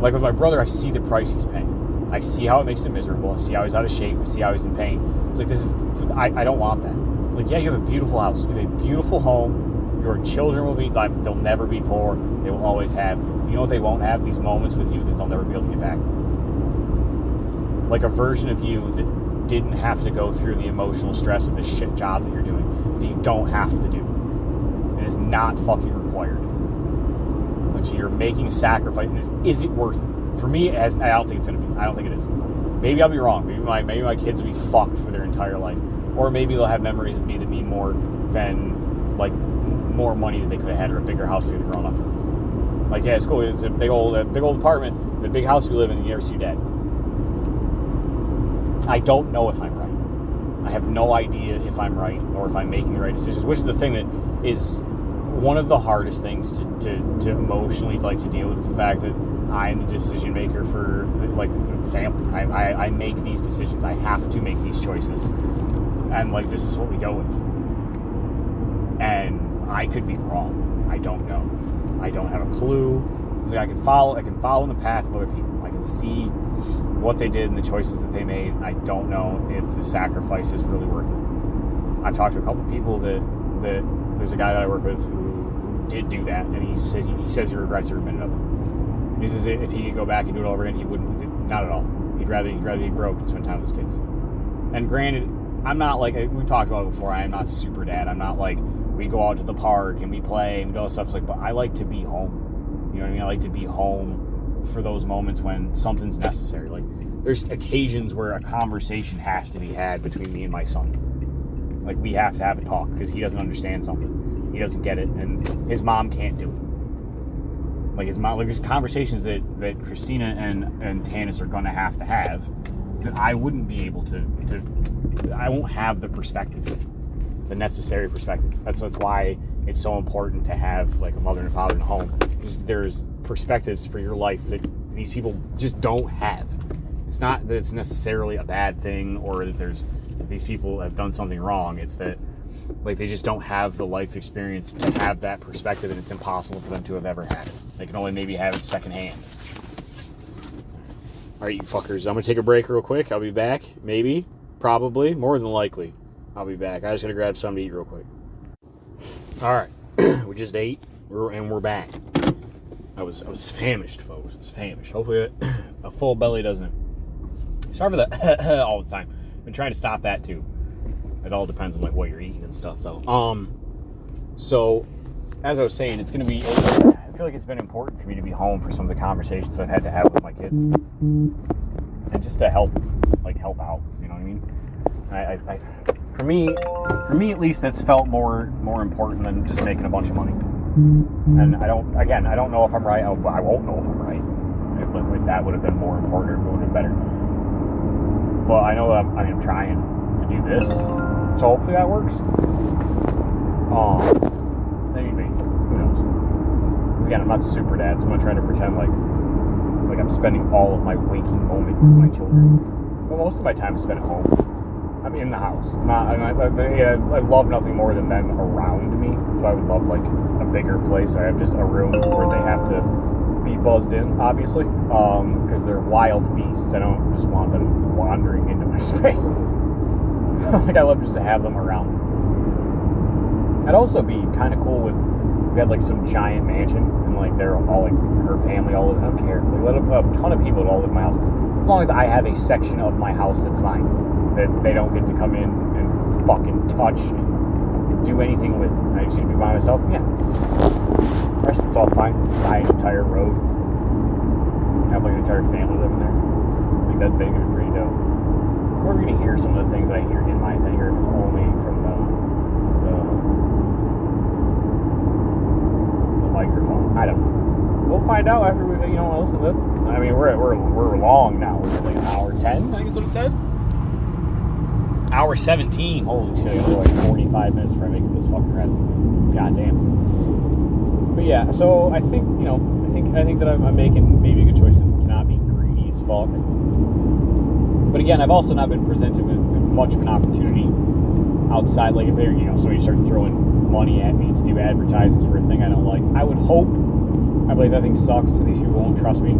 Like with my brother, I see the price he's paying. I see how it makes him miserable. I see how he's out of shape. I see how he's in pain. It's like, I don't want that. Like, yeah, you have a beautiful house. You have a beautiful home. Your children will be, like, they'll never be poor. They will always have. You know what they won't have? These moments with you that they'll never be able to get back. Like a version of you that didn't have to go through the emotional stress of the shit job that you're doing, that you don't have to do. It is not fucking required. But you're making sacrifices. Is it worth it? For me, I don't think it's going to be. I don't think it is. Maybe I'll be wrong. Maybe my kids will be fucked for their entire life. Or maybe they'll have memories of me that mean more than, like, more money that they could have had or a bigger house they could have grown up in. Like, yeah, it's cool. It's a big old apartment, the big house we live in, and you never see your dad. I don't know if I'm right. I have no idea if I'm right or if I'm making the right decisions, which is the thing that is one of the hardest things to emotionally like to deal with is the fact that I'm the decision maker for like family. I make these decisions. I have to make these choices, and like this is what we go with. And I could be wrong. I don't know. I don't have a clue. It's like I can follow in the path of other people. I can see what they did and the choices that they made. And I don't know if the sacrifice is really worth it. I've talked to a couple of people that there's a guy that I work with who did do that, and he says he regrets every minute of it. He says if he could go back and do it all over again, he wouldn't. Not at all. He'd rather be broke and spend time with his kids. And granted, I'm not like, we talked about it before, I am not super dad. I'm not like, we go out to the park and we play and we do all that stuff. It's like, but I like to be home. You know what I mean? I like to be home for those moments when something's necessary. Like, there's occasions where a conversation has to be had between me and my son. Like, we have to have a talk because he doesn't understand something. He doesn't get it, and his mom can't do it. Like, his mom, like, there's conversations that Christina and Tanis are going to have that I wouldn't be able to I won't have the perspective, the necessary perspective. That's why it's so important to have like a mother and a father in the home. There's perspectives for your life that these people just don't have. It's not that it's necessarily a bad thing or that these people have done something wrong. It's that like they just don't have the life experience to have that perspective, and it's impossible for them to have ever had it. They can only maybe have it secondhand. All right, you fuckers. I'm going to take a break real quick. I'll be back. Maybe. Probably. More than likely. I'll be back. I just got to grab something to eat real quick. All right. We just ate, and we're back. I was famished, folks. I was famished. Hopefully a full belly doesn't starve for that all the time. Been trying to stop that, too. It all depends on like what you're eating and stuff, though. So, as I was saying, it's going to be... I feel like it's been important for me to be home for some of the conversations I've had to have with my kids, and just to help out. You know what I mean? For me at least, that's felt more important than just making a bunch of money. And I don't know if I'm right. I won't know if I'm right. If that would have been more important, or it would have been better. But I know that I'm trying to do this, so hopefully that works. Maybe. Who knows? Again, I'm not super dad, so I'm not trying to pretend like I'm spending all of my waking moment with my children. But most of my time is spent at home. I'm in the house. I love nothing more than them around me. So I would love like a bigger place. I have just a room where they have to be buzzed in, obviously, because they're wild beasts. I don't just want them wandering into my space. Like I love just to have them around. I'd also be kind of cool with. We had like some giant mansion, and like they're all like her family all live. I don't care. Like let a ton of people all live in my house, as long as I have a section of my house that's mine, that they don't get to come in and fucking touch and do anything with. I just need to be by myself. Yeah, the rest it's all fine. Buy an entire road, have like an entire family living there. I think that thing would be pretty dope. We're gonna hear some of the things that I hear in my thing, or if it's only from the microphone. I don't know. We'll find out after we listen to this. I mean, we're long now. We're like an hour 10, I think is what it said. Hour 17. Holy shit! I got like 45 minutes before I make this fucking rest. God damn. But yeah, so I think I think that I'm making maybe a good choice to not be greedy as fuck. But again, I've also not been presented with much of an opportunity outside. Like if somebody starts throwing money at me to do advertisements for a thing I don't like, I would hope. I believe that thing sucks, and these people won't trust me.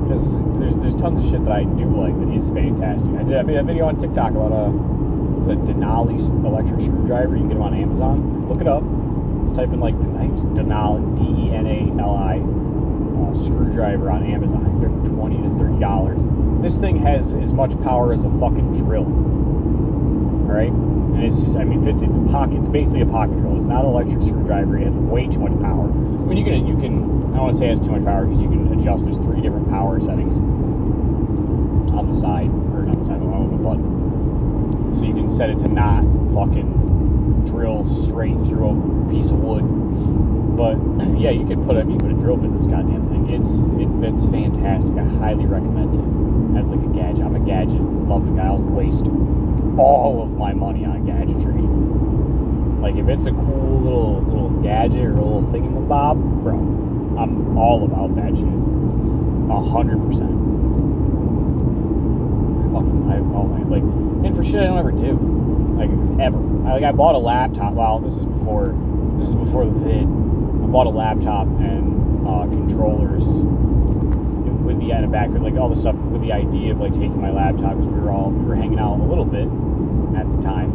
Because there's tons of shit that I do like that is fantastic. I did a video on TikTok about a Denali electric screwdriver. You can get them on Amazon. Look it up. Just type in like Denali DENALI screwdriver on Amazon. They're $20 to $30. This thing has as much power as a fucking drill. All right. And it's just, it's a pocket. It's basically a pocket drill. It's not an electric screwdriver. It has way too much power. I mean, you can. I don't want to say it has too much power because you can adjust. There's 3 different power settings on the side, or not the side, but on the button. So you can set it to not fucking drill straight through a piece of wood. But yeah, you could put a drill bit in this goddamn thing. It's fantastic. I highly recommend it. As like a gadget. I'm a gadget loving guy. I'll waste all of my money on gadgetry. Like, if it's a cool little gadget or a little thingamabob, bro, I'm all about that shit. 100%. Oh man, like, and for shit I don't ever do, like, ever. I bought a laptop. Well, this is before the vid. I bought a laptop and controllers with the back, like all the stuff with the idea of like taking my laptop, because we were hanging out a little bit at the time,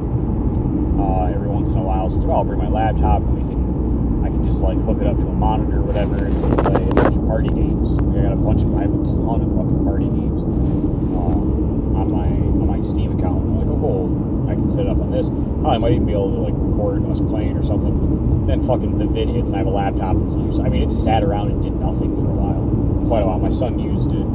every once in a while. So I was like, I'll bring my laptop and I can just like hook it up to a monitor or whatever and play a bunch of party games. I have a ton of fucking party games on my Steam account. I'm like, oh cool, I can set it up on this. Oh, I might even be able to like record us playing or something. Then fucking the vid hits and I have a laptop that's used. I mean, it sat around and did nothing for quite a while. My son used it.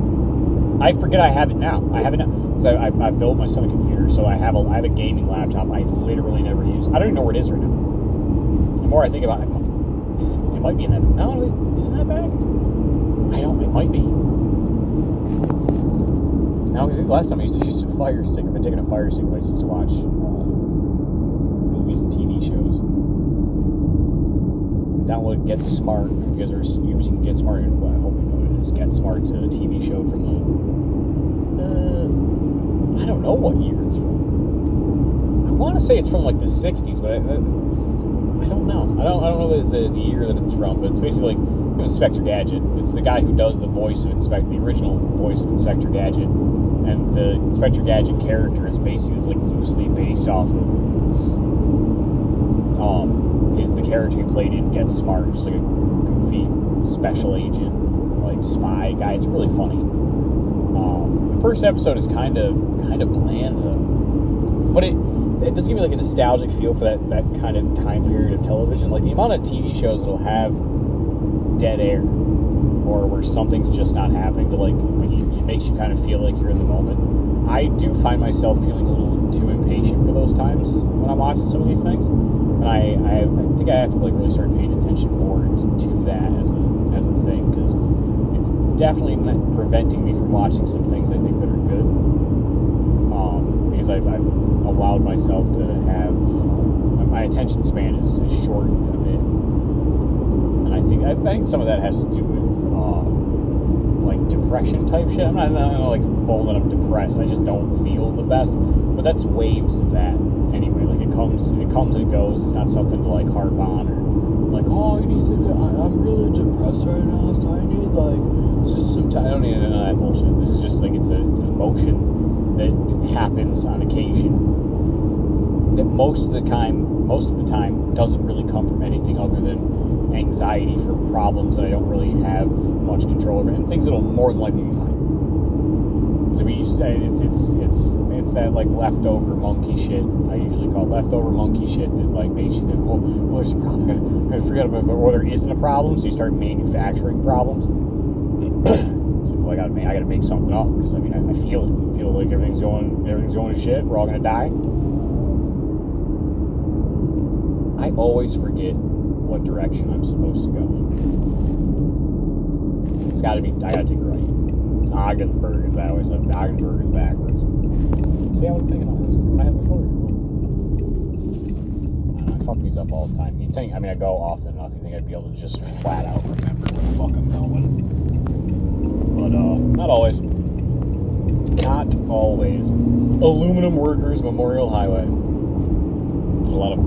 I forget I have it now. I have it now. So I built my son a computer, so I have a gaming laptop I literally never use. I don't even know where it is right now. The more I think about it, it might be in that. No, is it that bag? It might be. No, because last time I used to use a Fire Stick. I've been taking a Fire Stick places to watch movies and TV shows. Download Get Smart. You guys are using Get Smart. Well, I hope you know what it is. Get Smart's a TV show from I don't know what year it's from. I want to say it's from like the 60s, but I don't know. I don't know the year that it's from, but it's basically like Inspector Gadget. It's the guy who does the voice of the original voice of Inspector Gadget, and the Inspector Gadget character is basically like loosely based off of is the character he played in Get Smart, just like a goofy special agent, like spy guy. It's really funny. The first episode is kind of bland, but it does give me like a nostalgic feel for that kind of time period of television. Like the amount of TV shows that'll have dead air or where something's just not happening, but like it makes you kind of feel like you're in the moment. I do find myself feeling a little too impatient for those times when I'm watching some of these things. And I think I have to like really start paying attention more to that as a thing, because it's definitely preventing me from watching some things I think that are good. Because I've allowed myself to have my attention span is shortened a bit, and I think some of that has to do with like depression type shit. I'm not like bold that I'm depressed. I just don't feel the best, but that's waves of that. Anyway, like it comes and it goes. It's not something to like harp on or like, oh, you need to. I'm really depressed right now, so I need like just some time. I don't need none of that bullshit. This is just like it's an emotion that happens on occasion. That most of the time doesn't really come from anything other than anxiety for problems that I don't really have much control over, and things that'll more than likely be fine. So we used to, it's that like leftover monkey shit. I usually call it leftover monkey shit that like makes you think, well, there's a problem. I'm gonna forget about it, or there isn't a problem, so you start manufacturing problems. So well, I gotta make something up, because I mean I feel it. I feel like everything's going to shit. We're all gonna die. I always forget what direction I'm supposed to go. It's gotta be. I gotta take a right. Ogdensburg is that way, so Ogdensburg is backwards. See, I was thinking of this when I had my phone. I fuck these up all the time. You'd think, I go often enough, you'd think I'd be able to just flat out remember where the fuck I'm going. But, not always. Not always. Aluminum Workers Memorial Highway. There's a lot of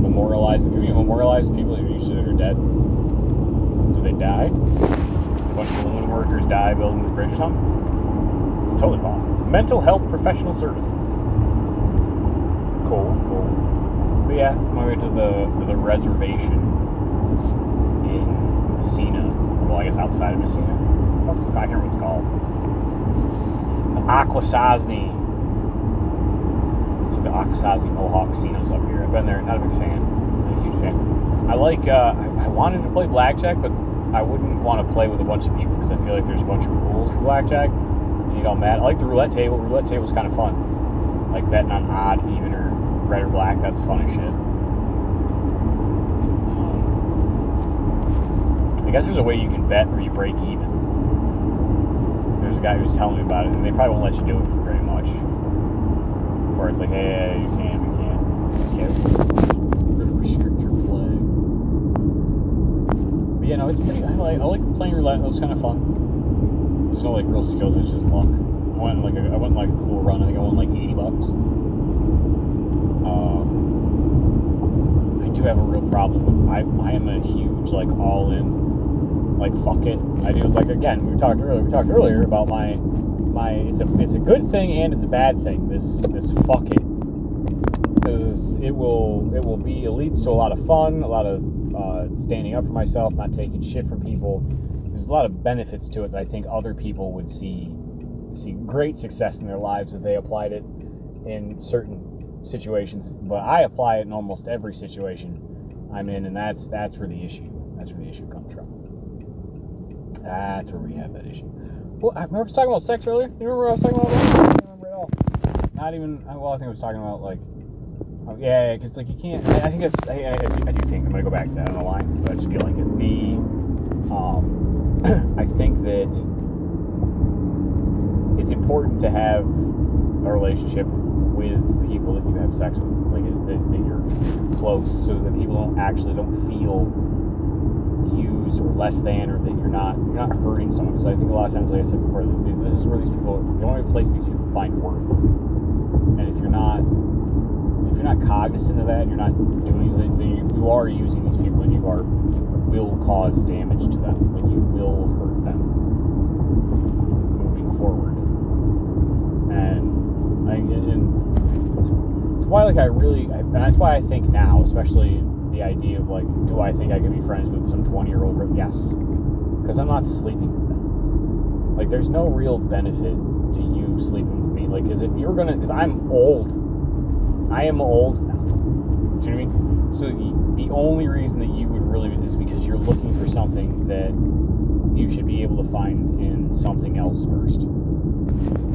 memorialized people who usually are dead. Do they die? A bunch of aluminum workers die building this bridge or something? It's totally possible. Mental health professional services. Cool. But yeah, I'm on my way to the reservation in Messina. Well, I guess outside of Messina. I can't remember what it's called. Akwesasne. It's the Akwesasne Mohawk casinos up here. I've been there, not a big fan. Not a huge fan. I wanted to play blackjack, but I wouldn't want to play with a bunch of people, because I feel like there's a bunch of rules for blackjack and you get all mad. I like the roulette table. Roulette table's kind of fun. Like betting on odd, even, or red or black. That's fun as shit. I guess there's a way you can bet where you break even. There's a guy who was telling me about it, and they probably won't let you do it for very much. Where it's like, hey, you can, we can't. Yeah, we're gonna restrict your play. But yeah, no, it's pretty. I like playing roulette. It was kind of fun. There's no like real skill. There's just luck. I went like a cool run. I think I won like $80. I do have a real problem. I am a huge like all in, like fuck it. I do like again. We talked earlier about my. It's a good thing and it's a bad thing. This fuck it, because it leads to a lot of fun, a lot of standing up for myself, not taking shit from people. There's a lot of benefits to it that I think other people would see great success in their lives if they applied it in certain situations. But I apply it in almost every situation I'm in, and that's where the issue comes from. That's where we have that issue. Well, I remember talking about sex earlier. You remember what I was talking about? I don't remember at all. Not even. Well, I think I was talking about like. Yeah, because like you can't. I think it's. I do think I'm gonna go back to that on the line, but I just feel like it. I think that it's important to have a relationship with people that you have sex with, like that you're close, so that people don't feel used or less than, or that you're not hurting someone. Because I think a lot of times, like I said before, this is where these people, the only place these people find worth. And if you're not cognizant of that, you're not doing anything, you are using these people, and you will cause damage to them. Like you will hurt them moving forward. And it's why like and that's why I think now, especially the idea of like, do I think I can be friends with some 20-year-old girl? Yes, because I'm not sleeping with them. Like there's no real benefit to you sleeping with me. Like, because if you're gonna, because I am old now. Do you know what I mean? So the only reason that you would really is because you're looking for something that you should be able to find in something else first.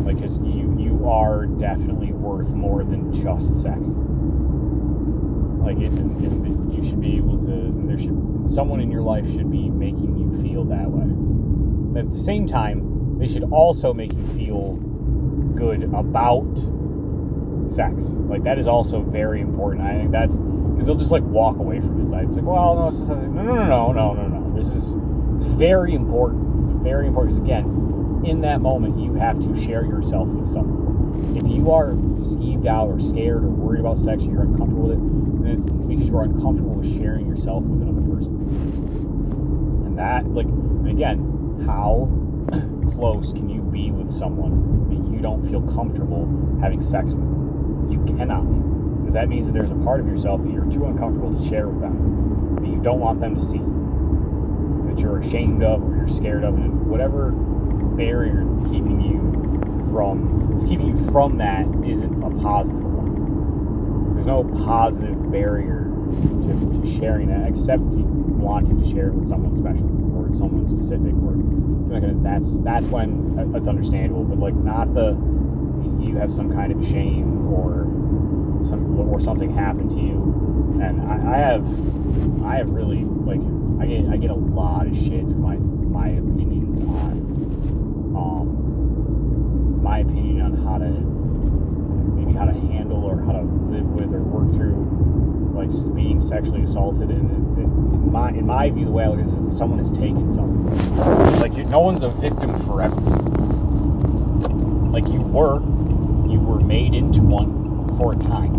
Like, because you are definitely worth more than just sex. Like, you should be able to. Someone in your life should be making you feel that way. But at the same time, they should also make you feel good about sex. Like, that is also very important. I think that's because they'll just like walk away from it. It's like, well, no, it's just no. It's very important. It's very important because again, in that moment, you have to share yourself with someone. If you are skeeved out or scared or worried about sex, or you're uncomfortable with it, then it's because you're uncomfortable with sharing yourself with another person. And that, like, again, how close can you be with someone that you don't feel comfortable having sex with? You cannot. Because that means that there's a part of yourself that you're too uncomfortable to share with them, that you don't want them to see, that you're ashamed of or you're scared of, and whatever barrier that's keeping you from that isn't a positive one. There's no positive barrier to sharing that, except wanting to share it with someone special or someone specific, or that's when that's understandable. But like, not you have some kind of shame or something happened to you. And I have really, like, I get a lot of shit for my opinions on how to handle or how to live with or work through like being sexually assaulted. And in my view, the way I look at it is that someone has taken something. Like, no one's a victim forever. Like, you were made into one for a time.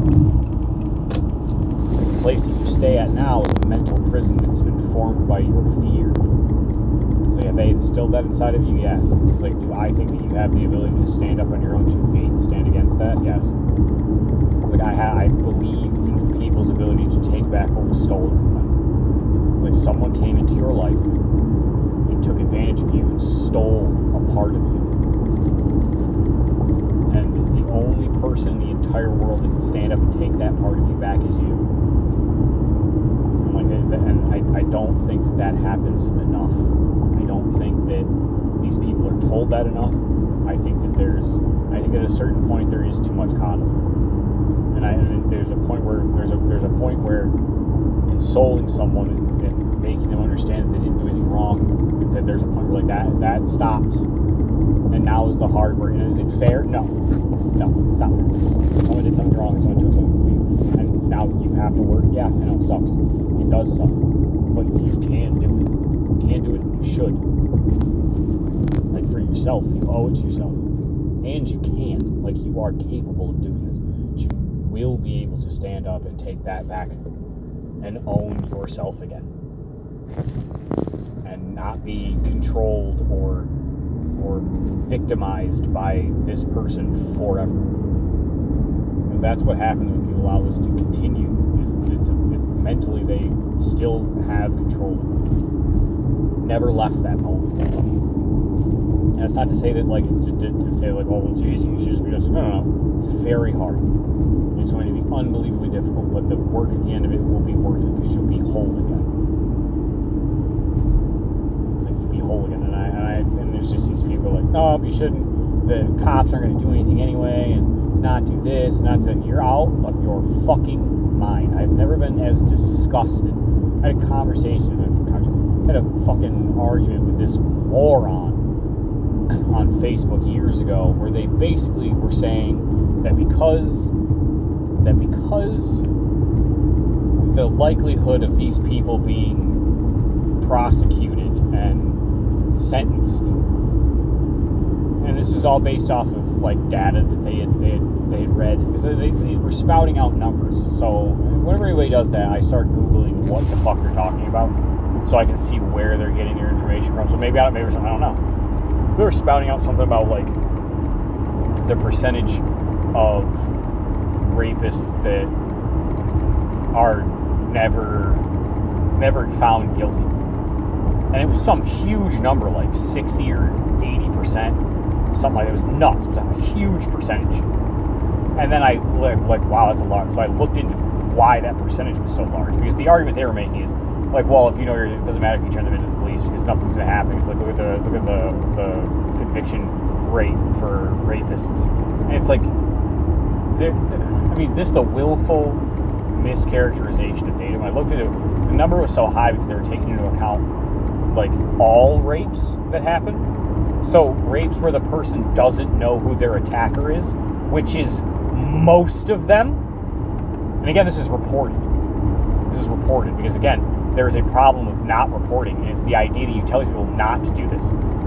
It's like the place that you stay at now is a mental prison that's been formed by your fear. So have they instilled that inside of you? Yes. Like, do I think that you have the ability to stand up on your own 2 feet and stand against that? Yes. Like, I believe in people's ability to take back what was stolen from them. Like, someone came into your life and took advantage of you and stole a part of you. And the only person in the entire world that can stand up and take that part of you back is you. And I don't think that happens enough. I don't think that these people are told that enough. I think that at a certain point there is too much coddling. And there's a point where consoling someone and making them understand that they didn't do anything wrong, that there's a point where like that stops. And now is the hard work. And is it fair? No, it's not fair. Someone did something wrong and someone took something from you. And now you have to work. Yeah, I know, it sucks. It does suck. But you can do it. You can do it, and you should. Like, for yourself, you owe it to yourself. And you can. Like, you are capable of doing this. You will be able to stand up and take that back and own yourself again. And not be controlled or victimized by this person forever. Because that's what happens when you allow this to continue. Mentally, they still have control of it. Never left that moment. And it's not to say that, like, to say, like, oh, it's easy, you should just be just, no. It's very hard. It's going to be unbelievably difficult, but the work at the end of it will be worth it because you'll be whole again. It's like you'll be whole again. And there's just these people like, no, you shouldn't. The cops aren't going to do anything anyway, and not do this, not do that. You're out of your fucking mind. I've never been as disgusted. I had a conversation, I had a fucking argument with this moron on Facebook years ago where they basically were saying that because the likelihood of these people being prosecuted and sentenced, and this is all based off of like data that they had read, because they were spouting out numbers. So whenever anybody does that, I start Googling what the fuck they're talking about so I can see where they're getting their information from. So maybe something, I don't know. They were spouting out something about like the percentage of rapists that are never found guilty. And it was some huge number, like 60 or 80%, something like that. It was nuts. It was a huge percentage. And then I like, wow, that's a lot. So I looked into why that percentage was so large, because the argument they were making is like, well, if you know, it doesn't matter if you turn them into the police because nothing's going to happen. It's like, look at the conviction rate for rapists, and it's like, this is the willful mischaracterization of data. When I looked at it, the number was so high because they were taking into account like all rapes that happen. So rapes where the person doesn't know who their attacker is, which is most of them. And again, this is reported. Because again, there's a problem of not reporting, and it's the idea that you tell people not to do this.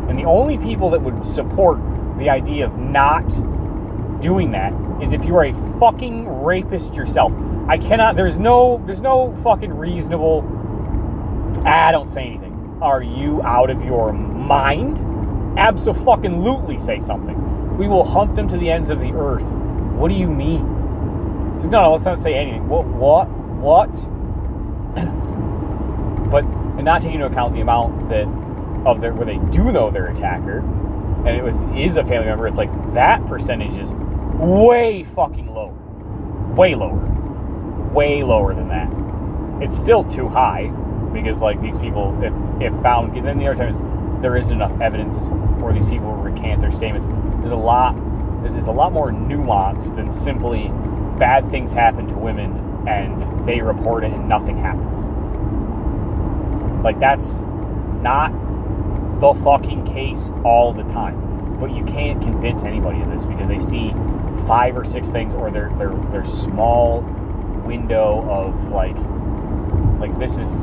And the only people that would support the idea of not doing that is if you are a fucking rapist yourself. There's no fucking reasonable, don't say anything. Are you out of your mind? Abso-fucking-lutely say something. We will hunt them to the ends of the earth. What do you mean? So, no, let's not say anything. What? But and not taking into account the amount where they do know their attacker, and it is a family member. It's like that percentage is way fucking low, way lower than that. It's still too high because like these people, if found, and then the other time is there isn't enough evidence, or these people recant their statements. It's a lot more nuanced than simply bad things happen to women and they report it and nothing happens. Like, that's not the fucking case all the time. But you can't convince anybody of this because they see 5 or 6 things, or their small window of like this is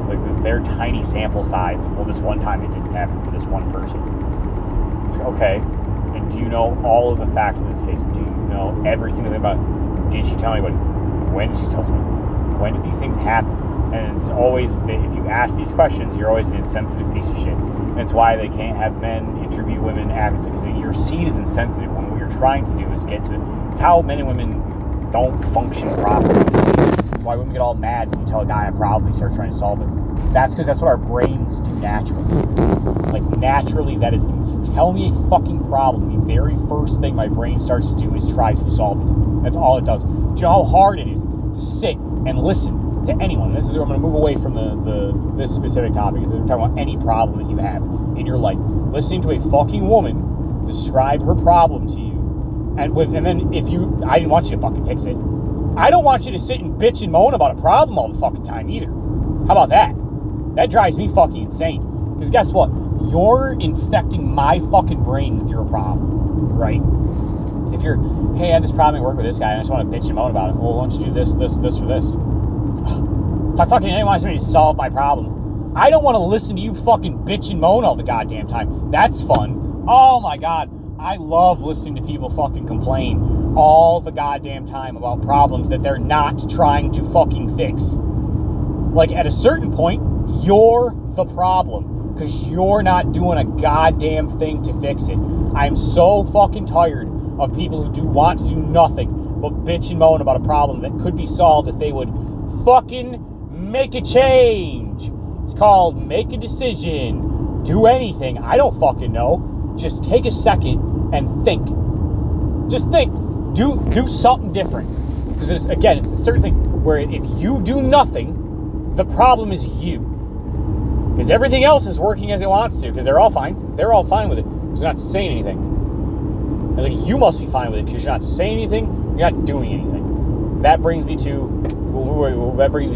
like their tiny sample size. Well, this one time it didn't happen for this one person. It's like, okay, and do you know all of the facts in this case? Do you know every single thing about it? Did she tell anybody? When did she tell somebody? When did these things happen? And it's always, if you ask these questions, you're always an insensitive piece of shit. And it's why they can't have men interview women advocates, because your seed is insensitive when what you're trying to do is get to, it's how men and women don't function properly. It's why women get all mad when you tell a guy a problem and start trying to solve it. That's because that's what our brains do naturally. Like, naturally, that is, when you tell me a fucking problem, the very first thing my brain starts to do is try to solve it. That's all it does. Do you know how hard it is to sit and listen to anyone? This is, I'm going to move away from this specific topic, because we're talking about any problem that you have in your life. Listening to a fucking woman describe her problem to you, and then I didn't want you to fucking fix it. I don't want you to sit and bitch and moan about a problem all the fucking time either. How about that? That drives me fucking insane. Because guess what? You're infecting my fucking brain with your problem, right? If you're, hey, I have this problem at work with this guy and I just want to bitch and moan about it. Well, why don't you do this, this, this, or this? If I fucking anyone wants me to solve my problem, I don't want to listen to you fucking bitch and moan all the goddamn time. That's fun. Oh my God. I love listening to people fucking complain all the goddamn time about problems that they're not trying to fucking fix. Like, at a certain point, you're the problem because you're not doing a goddamn thing to fix it. I'm so fucking tired of people who want to do nothing but bitch and moan about a problem that could be solved if they would fucking make a change. It's called make a decision. Do anything. I don't fucking know. Just take a second and think. Just think. Do something different. Because, it's a certain thing where if you do nothing, the problem is you. Because everything else is working as it wants to. Because they're all fine. They're all fine with it. Because they're not saying anything. I was like, you must be fine with it because you're not saying anything. You're not doing anything. That brings me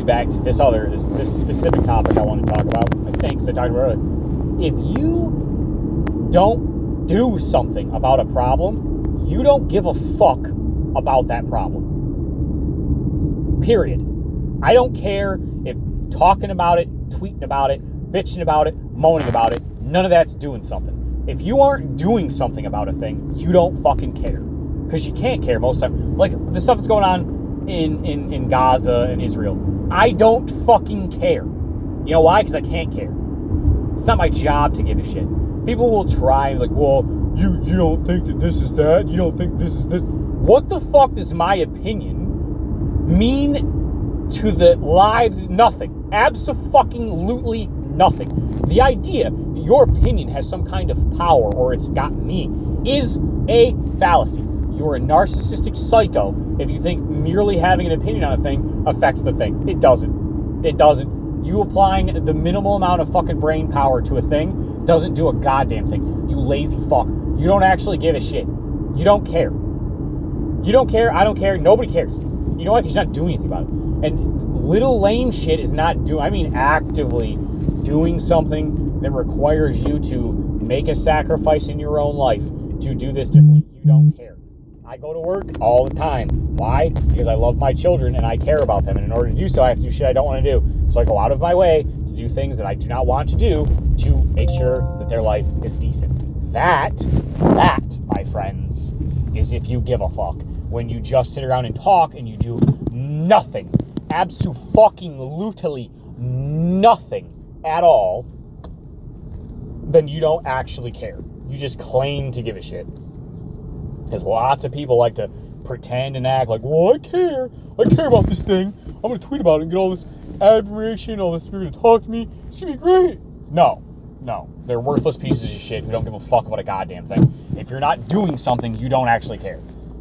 back to this specific topic I want to talk about. I think, because I talked about it earlier. If you don't do something about a problem, you don't give a fuck about that problem. Period. I don't care if talking about it, tweeting about it, bitching about it, moaning about it, none of that's doing something. If you aren't doing something about a thing, you don't fucking care. Because you can't care most of the time. Like, the stuff that's going on in Gaza and Israel. I don't fucking care. You know why? Because I can't care. It's not my job to give a shit. People will try, like, well, you don't think that this is that? You don't think this is this? What the fuck does my opinion mean to the lives? Nothing. Abso-fucking-lutely nothing. The idea that your opinion has some kind of power or it's got meaning is a fallacy. You're a narcissistic psycho if you think merely having an opinion on a thing affects the thing. It doesn't. It doesn't. You applying the minimal amount of fucking brain power to a thing doesn't do a goddamn thing. You lazy fuck. You don't actually give a shit. You don't care. You don't care. I don't care. Nobody cares. You know why? Because you're not doing anything about it. And little lame shit is not actively doing something that requires you to make a sacrifice in your own life to do this differently. You don't care. I go to work all the time. Why? Because I love my children and I care about them. And in order to do so, I have to do shit I don't want to do. So I go out of my way to do things that I do not want to do to make sure that their life is decent. That, my friends, is if you give a fuck. When you just sit around and talk and you do nothing, abso-fucking-lutely nothing at all, then you don't actually care. You just claim to give a shit. Because lots of people like to pretend and act like, well, I care about this thing. I'm going to tweet about it and get all this admiration, all this, you're going to talk to me. It's going to be great. No. They're worthless pieces of shit who don't give a fuck about a goddamn thing. If you're not doing something, you don't actually care.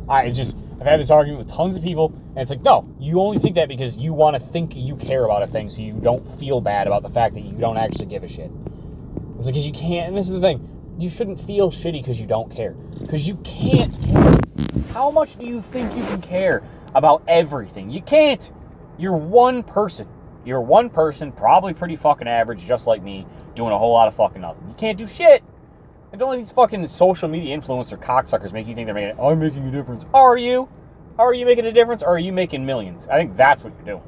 I've had this argument with tons of people, and it's like, no, you only think that because you want to think you care about a thing, so you don't feel bad about the fact that you don't actually give a shit. It's because you can't, and this is the thing, you shouldn't feel shitty because you don't care. Because you can't care. How much do you think you can care about everything? You can't. You're one person. You're one person, probably pretty fucking average, just like me, doing a whole lot of fucking nothing. You can't do shit. And don't let these fucking social media influencer cocksuckers make you think I'm making a difference. Are you? Are you making a difference, or are you making millions? I think that's what you're doing.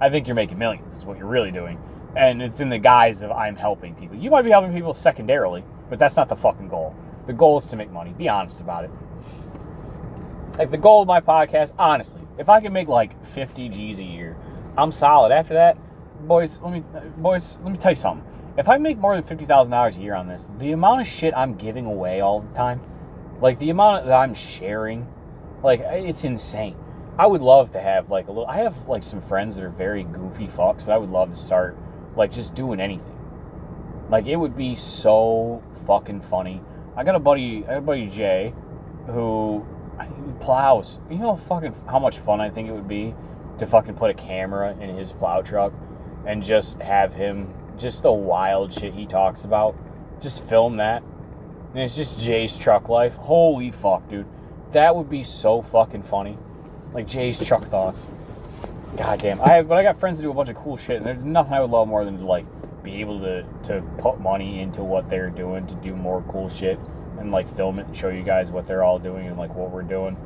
I think you're making millions is what you're really doing. And it's in the guise of I'm helping people. You might be helping people secondarily, but that's not the fucking goal. The goal is to make money. Be honest about it. Like, the goal of my podcast, honestly, if I can make like 50 G's a year, I'm solid. After that, boys, let me tell you something. If I make more than $50,000 a year on this, the amount of shit I'm giving away all the time, like the amount that I'm sharing, like, it's insane. I would love to have like I have like some friends that are very goofy fucks that I would love to start like just doing anything. Like, it would be so fucking funny. I got a buddy Jay, who plows. You know how much fun I think it would be to fucking put a camera in his plow truck and just have him, just the wild shit he talks about, just film that. And it's just Jay's truck life. Holy fuck, dude. That would be so fucking funny. Like, Jay's truck thoughts. God damn. I got friends that do a bunch of cool shit, and there's nothing I would love more than to, like, be able to put money into what they're doing to do more cool shit. and like film it and show you guys what they're all doing and like what we're doing.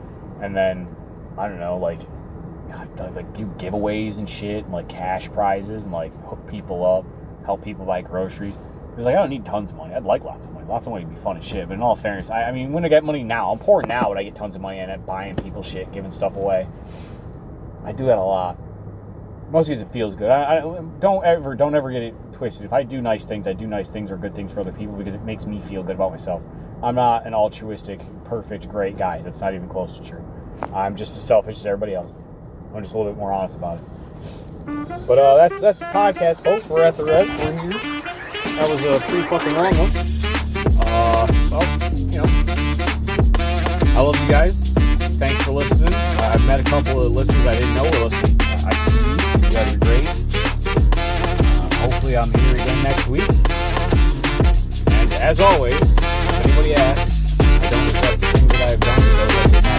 And then I don't know, like do giveaways and shit and like cash prizes and like hook people up, help people buy groceries. Because like I don't need tons of money. I'd like lots of money. Lots of money would be fun as shit. But in all fairness, I mean, when I get money now, I'm poor now, but I get tons of money and I'm buying people shit, giving stuff away. I do that a lot. Mostly because it feels good. I don't ever get it twisted. If I do nice things or good things for other people because it makes me feel good about myself. I'm not an altruistic, perfect, great guy. That's not even close to true. I'm just as selfish as everybody else. I'm just a little bit more honest about it. But that's the podcast, folks. We're at the Rez. We're here. That was a pretty fucking long one. Well, you know, I love you guys. Thanks for listening. I've met a couple of listeners I didn't know were listening. I see you. You guys are great. Hopefully I'm here again next week. And as always, if anybody asks, I don't regret the things that I have done.